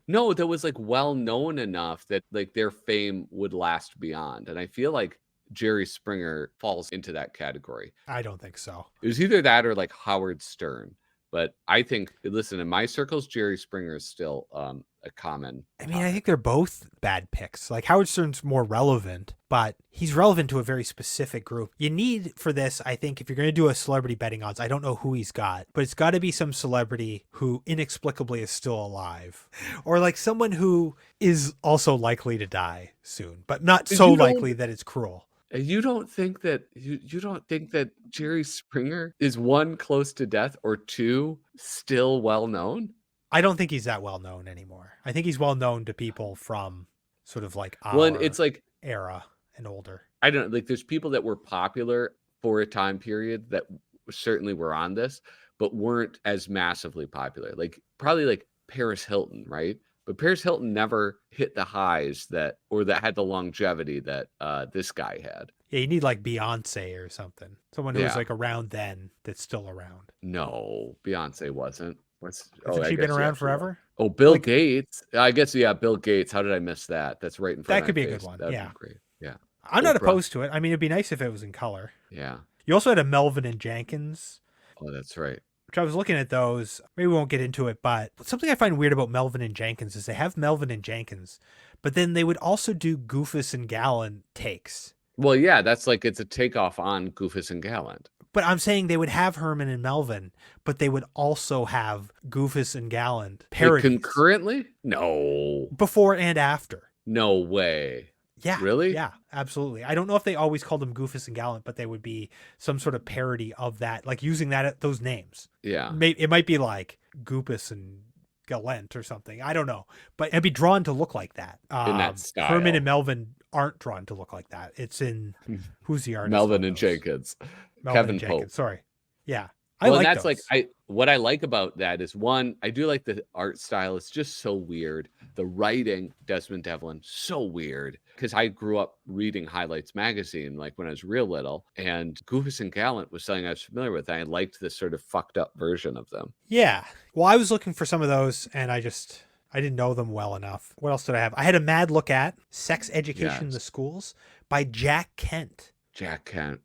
no, that was like well known enough that like their fame would last beyond. And I feel like Jerry Springer falls into that category. I don't think so. It was either that or like Howard Stern. But I think, listen, in my circles, Jerry Springer is still a common. I mean, I think they're both bad picks. Like Howard Stern's more relevant, but he's relevant to a very specific group. You need for this, I think, if you're going to do a celebrity betting odds, I don't know who he's got, but it's got to be some celebrity who inexplicably is still alive, or like someone who is also likely to die soon, but not so You don't- likely that it's cruel. You don't think that you don't think that Jerry Springer is one close to death or two still well known? I don't think he's that well known anymore. I think he's well known to people from sort of like our Well, and it's like era and older. I don't know, like there's people that were popular for a time period that certainly were on this, but weren't as massively popular. Like probably like Paris Hilton, right? But Paris Hilton never hit the highs that had the longevity that this guy had. Yeah, you need like Beyonce or something. Someone who was Yeah. like around then that's still around. No, Beyonce wasn't. Hasn't she been around forever? Oh, Bill Like- Gates. I guess, yeah, Bill Gates. How did I miss that? That's right in front That of could my be a good face. one, That'd yeah. be great. Yeah. I'm not Oprah. opposed to it. I mean, it'd be nice if it was in color. Yeah. You also had a Melvin and Jenkins, Oh, that's right. which I was looking at those. Maybe we won't get into it, but something I find weird about Melvin and Jenkins is they have Melvin and Jenkins, but then they would also do Goofus and Gallant takes. Well, yeah, that's like it's a takeoff on Goofus and Gallant. But I'm saying they would have Herman and Melvin, but they would also have Goofus and Gallant Like, parodies concurrently? No. before and after. No way. Yeah. Really? Yeah, absolutely. I don't know if they always called them Goofus and Gallant, but they would be some sort of parody of that, like using those names. Yeah. It might be like Goofus and Gallant or something. I don't know, but it'd be drawn to look like that. In that style. Herman and Melvin aren't drawn to look like that. It's in who's the artist? Melvin on and those? Jenkins. Melvin Kevin and Jenkins. Pope. Sorry. Yeah. Well, like and that's those. like what I like about that is, one, I do like the art style. It's just so weird. The writing, Desmond Devlin, so weird. Because I grew up reading Highlights magazine like when I was real little, and Goofus and Gallant was something I was familiar with. And I liked this sort of fucked up version of them. Yeah. Well, I was looking for some of those, and I didn't know them well enough. What else did I have? I had a mad look at Sex Education in the Schools by Jack Kent. Jack Kent.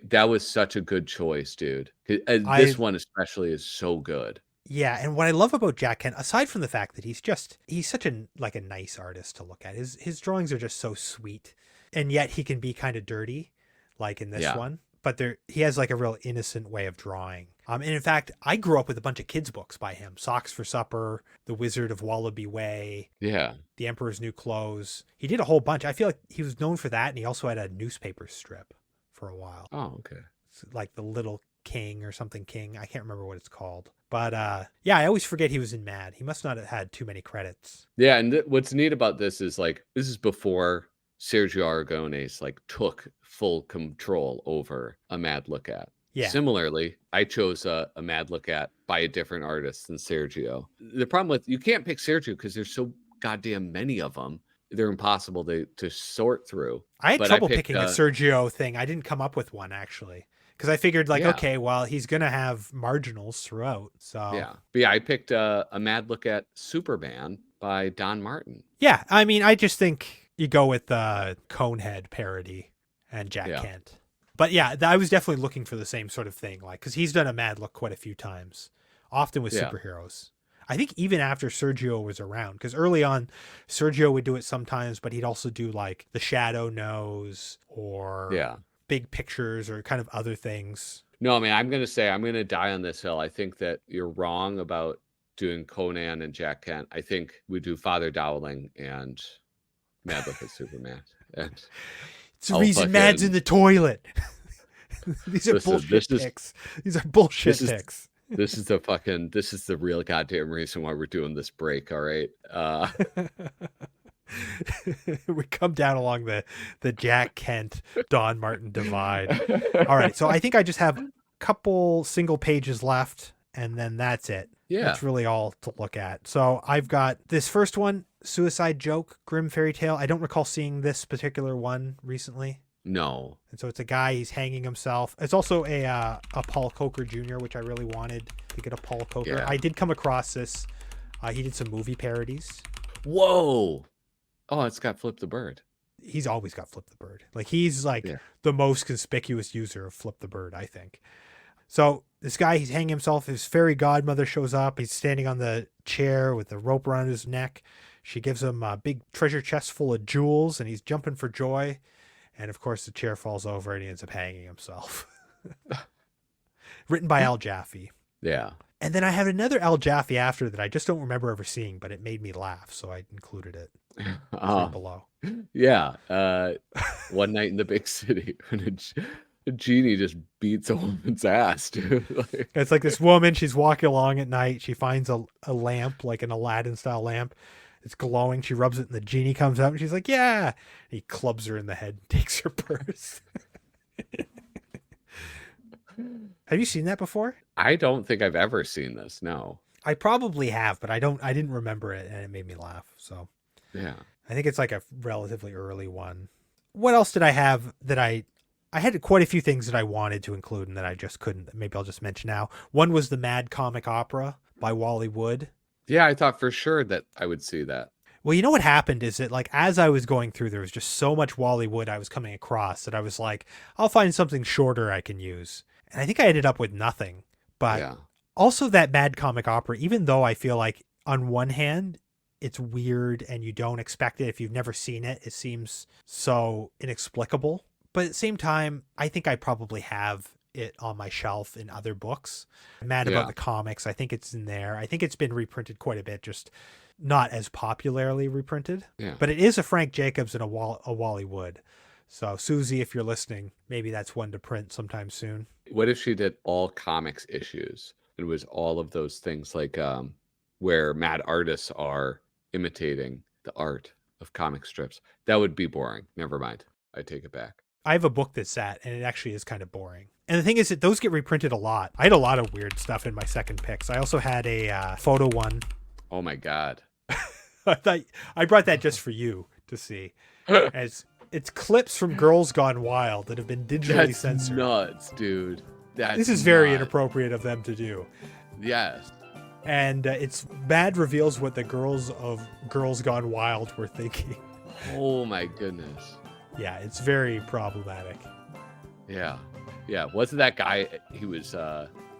That was such a good choice, dude. This one especially is so good. Yeah, and what I love about Jack Kent, aside from the fact that he's such a nice artist to look at. His drawings are just so sweet, and yet he can be kind of dirty, like in this one. But he has like a real innocent way of drawing. And in fact, I grew up with a bunch of kids' books by him: Socks for Supper, The Wizard of Wallaby Way, Yeah. The Emperor's New Clothes. He did a whole bunch. I feel like he was known for that, and he also had a newspaper strip for a while. Oh, okay. It's like The Little King or something King. I can't remember what it's called. But yeah, I always forget he was in Mad. He must not have had too many credits. Yeah, and what's neat about this is like this is before Sergio Aragonés like took full control over A Mad Look At. Yeah. Similarly, I chose a Mad Look At by a different artist than Sergio. The problem with you can't pick Sergio because there's so goddamn many of them. They're impossible to sort through. I had But trouble picked, picking a Sergio thing. I didn't come up with one actually. Because I figured like, okay, well, he's going to have marginals throughout. So yeah. But yeah, I picked a Mad Look At Superman by Don Martin. Yeah. I mean, I just think you go with the Conehead parody and Jack Kent. But yeah, I was definitely looking for the same sort of thing. Like, because he's done a Mad Look quite a few times, often with superheroes. I think even after Sergio was around, because early on, Sergio would do it sometimes, but he'd also do like the Shadow Nose or Big Pictures or kind of other things. No, I mean, I'm going to die on this hill. I think that you're wrong about doing Conan and Jack Kent. I think we do Father Dowling and Mad Look at Superman. And it's the reason Mad's in the toilet. These are bullshit picks. These are bullshit picks. This is the real goddamn reason why we're doing this break. All right. We come down along the Jack Kent, Don Martin divide. All right. So I think I just have a couple single pages left, and then that's it. Yeah. That's really all to look at. So I've got this first one, Suicide Joke, Grim Fairy Tale. I don't recall seeing this particular one recently. No. And so it's a guy, he's hanging himself. It's also a Paul Coker Jr., which I really wanted to get a Paul Coker. Yeah. I did come across this. He did some movie parodies. Whoa. Oh, it's got Flip the Bird. He's always got Flip the Bird. Like he's like the most conspicuous user of Flip the Bird, I think. So this guy, he's hanging himself. His fairy godmother shows up. He's standing on the chair with the rope around his neck. She gives him a big treasure chest full of jewels, and he's jumping for joy. And of course, the chair falls over, and he ends up hanging himself. Written by Al Jaffe. Yeah. And then I have another Al Jaffe after that I just don't remember ever seeing, but it made me laugh, so I included it below. Yeah. One Night in the Big City, when a genie just beats a woman's ass, dude. It's like this woman, she's walking along at night. She finds a lamp, like an Aladdin-style lamp. It's glowing. She rubs it, and the genie comes out, and she's like, yeah. And he clubs her in the head and takes her purse. Have you seen that before? I don't think I've ever seen this. No. I probably have, but I didn't remember it, and it made me laugh. So yeah, I think it's like a relatively early one. What else did I have that I had quite a few things that I wanted to include and that I just couldn't. Maybe I'll just mention now. One was the Mad Comic Opera by Wally Wood. Yeah, I thought for sure that I would see that. Well, you know what happened is that like as I was going through, there was just so much Wally Wood I was coming across that I was like, I'll find something shorter I can use. And I think I ended up with nothing. But also that Mad Comic Opera, even though I feel like on one hand, it's weird and you don't expect it. If you've never seen it, it seems so inexplicable. But at the same time, I think I probably have it on my shelf in other books. I'm mad Yeah. about the comics. I think it's in there. I think it's been reprinted quite a bit, just not as popularly reprinted. Yeah. But it is a Frank Jacobs and a Wally Wood. So Suzy, if you're listening, maybe that's one to print sometime soon. What if she did all comics issues? It was all of those things like where mad artists are imitating the art of comic strips. That would be boring. Never mind. I take it back. I have a book that's that, and it actually is kind of boring. And the thing is that those get reprinted a lot. I had a lot of weird stuff in my second picks. I also had a photo one. Oh my God. I thought I brought that just for you to see. As it's clips from Girls Gone Wild that have been digitally That's censored. nuts, dude. This is very nuts. inappropriate of them to do. Yes. And it's bad reveals what the girls of Girls Gone Wild were thinking. Oh my goodness. Yeah, it's very problematic. Yeah. Yeah. Wasn't that guy, he was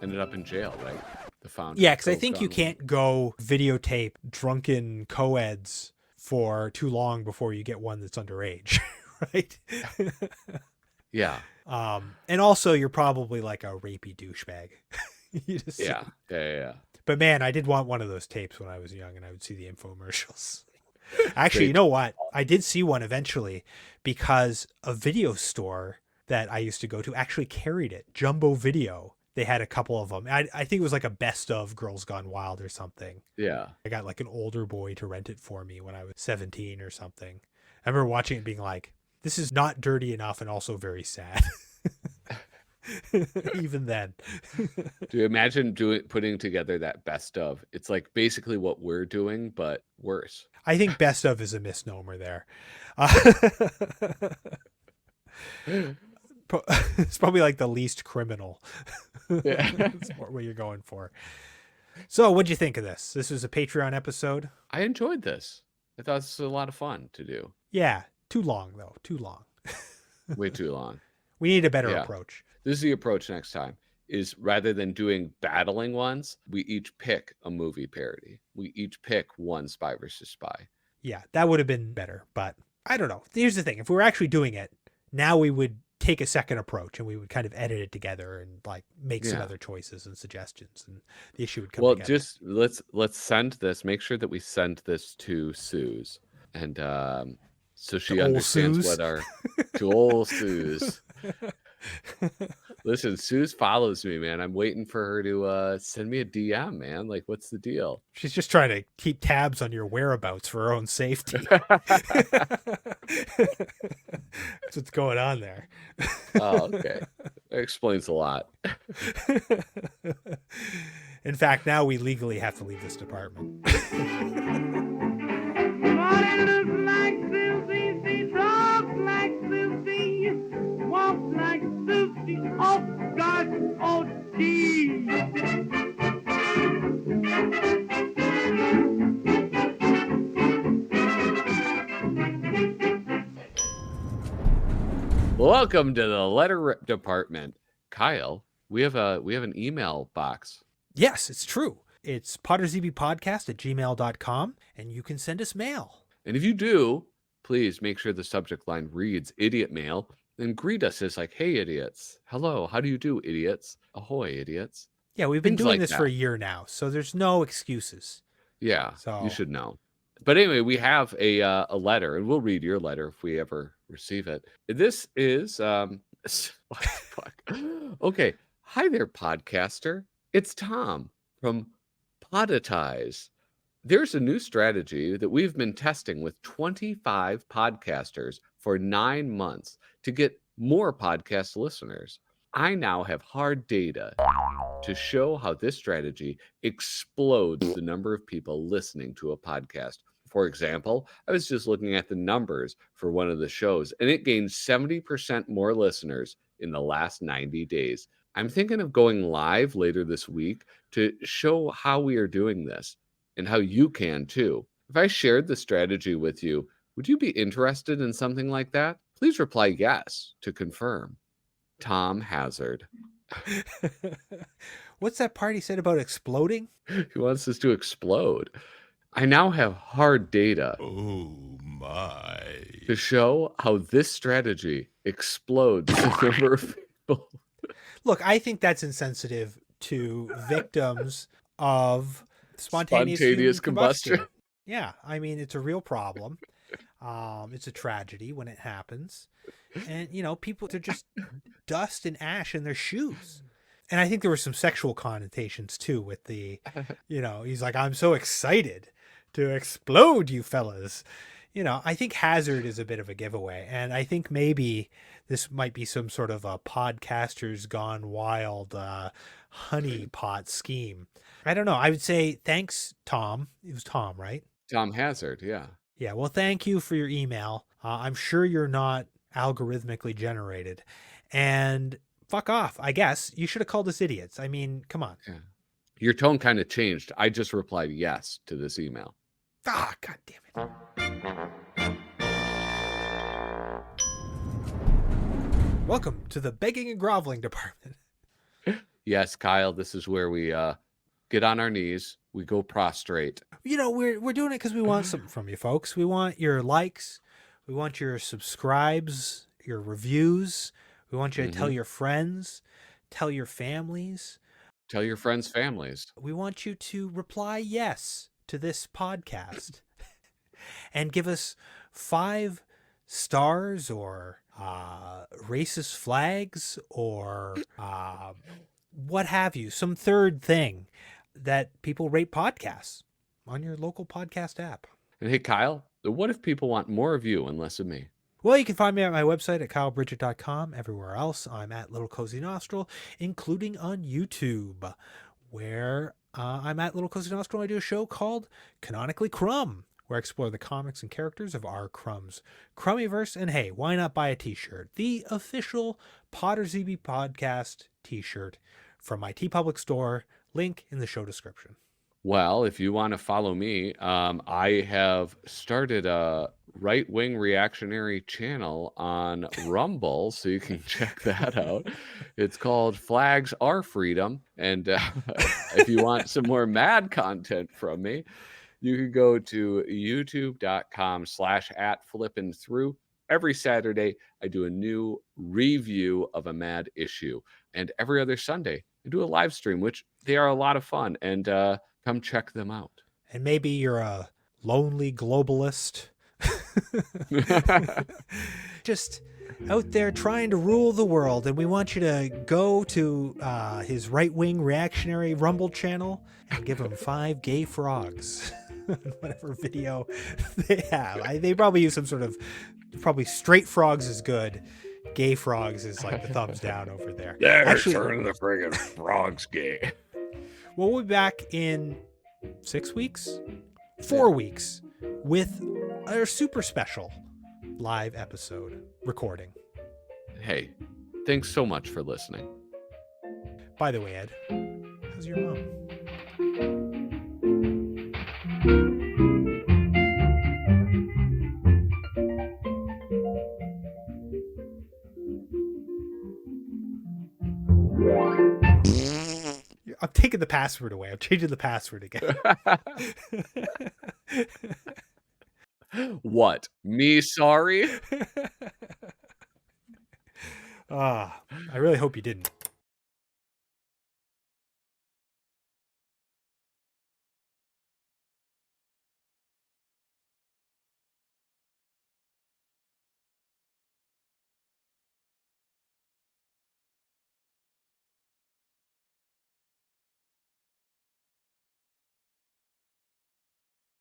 ended up in jail, right? The founder. Yeah, because I Girls think you Gone can't go videotape drunken co-eds for too long before you get one that's underage, right? Yeah. And also you're probably like a rapey douchebag. You just Yeah. But man, I did want one of those tapes when I was young, and I would see the infomercials. Actually, you know what? I did see one eventually because a video store that I used to go to actually carried it. Jumbo Video. They had a couple of them. I think it was like a best of Girls Gone Wild or something. Yeah. I got like an older boy to rent it for me when I was 17 or something. I remember watching it being like, this is not dirty enough and also very sad. Even then. Do you imagine putting together that best of? It's like basically what we're doing, but worse. I think best of is a misnomer there. It's probably like the least criminal. Yeah. That's what you're going for. So what'd you think of this? This was a Patreon episode. I enjoyed this. I thought this was a lot of fun to do. Yeah. Too long though. Too long. Way too long. We need a better Yeah. approach. This is the approach next time. Is rather than doing battling ones, we each pick a movie parody. We each pick one Spy versus Spy. Yeah, that would have been better, but I don't know. Here's the thing. If we were actually doing it, now we would take a second approach and we would kind of edit it together and like make some other choices and suggestions, and the issue would come together. Just let's send this. Make sure that we send this to Suze, and so she understands Suze? what our to old Suze. Listen, Suze follows me, man. I'm waiting for her to send me a DM, man. Like, what's the deal? She's just trying to keep tabs on your whereabouts for her own safety. That's what's going on there. Oh, okay. That explains a lot. In fact, now we legally have to leave this department. Like Susie, she talks like Susie, walks like Susie, oh gosh, oh gee. Welcome to the letter department, Kyle. We have an email box. Yes, it's true. It's podrzebiepodcast@gmail.com, and you can send us mail. And if you do, please make sure the subject line reads idiot mail and greet us as like, hey, idiots. Hello, how do you do, idiots? Ahoy, idiots. Yeah, we've been Things doing like this that. for a year now, so there's no excuses. Yeah, So- you should know. But anyway, we have a letter, and we'll read your letter if we ever receive it. This is what the fuck? Okay. Hi there, podcaster. It's Tom from Podetize. There's a new strategy that we've been testing with 25 podcasters for 9 months to get more podcast listeners. I now have hard data to show how this strategy explodes the number of people listening to a podcast. For example, I was just looking at the numbers for one of the shows, and it gained 70% more listeners in the last 90 days. I'm thinking of going live later this week to show how we are doing this and how you can too. If I shared the strategy with you, would you be interested in something like that? Please reply yes to confirm. Tom Hazard. What's that part he said about exploding? He wants us to explode. I now have hard data Oh my. to show how this strategy explodes the number of people. Look, I think that's insensitive to victims of spontaneous human combustion. Yeah, I mean, it's a real problem. It's a tragedy when it happens. And, you know, people, they're just dust and ash in their shoes. And I think there were some sexual connotations too with the, you know, he's like, I'm so excited to explode, you fellas. You know, I think hazard is a bit of a giveaway. And I think maybe this might be some sort of a podcasters gone wild honey pot scheme. I don't know. I would say thanks, Tom. It was Tom, right? Tom Hazard, yeah. Yeah, well, thank you for your email. I'm sure you're not algorithmically generated. And fuck off, I guess. You should have called us idiots. I mean, come on. Yeah. Your tone kind of changed. I just replied yes to this email. Ah, God damn it. Welcome to the begging and groveling department. Yes, Kyle, this is where we get on our knees. We go prostrate. You know, we're doing it because we want something from you, folks. We want your likes. We want your subscribes, your reviews. We want you to tell your friends, tell your families. Tell your friends' families. We want you to reply yes to this podcast and give us 5 stars or racist flags or what have you, some third thing that people rate podcasts on your local podcast app. And hey, Kyle, what if people want more of you and less of me? Well, you can find me at my website at kylebridget.com. Everywhere else, I'm at Little Cozy Nostril, including on YouTube, where I'm at Little Cozy Nostril. I do a show called Canonically Crumb, where I explore the comics and characters of our Crumb's Crummyverse. And hey, why not buy a t-shirt? The official Podrzebie podcast t-shirt from my TeePublic store. Link in the show description. Well, if you want to follow me, I have started a right-wing reactionary channel on Rumble, so you can check that out. It's called Flags Are Freedom. And if you want some more mad content from me, you can go to youtube.com/@flippinthrough. Every Saturday, I do a new review of a mad issue. And every other Sunday, I do a live stream, which they are a lot of fun. And come check them out. And maybe you're a lonely globalist. Just out there trying to rule the world. And we want you to go to his right-wing reactionary Rumble channel and give him 5 gay frogs. Whatever video they have. They probably use some sort of, probably straight frogs is good. Gay frogs is like the thumbs down over there. Actually, turn the friggin' frogs gay. We'll be back in 6 weeks, 4 weeks with our super special live episode recording. Hey, thanks so much for listening. By the way, Ed, how's your mom? I'm taking the password away. I'm changing the password again. What? Me sorry? I really hope you didn't.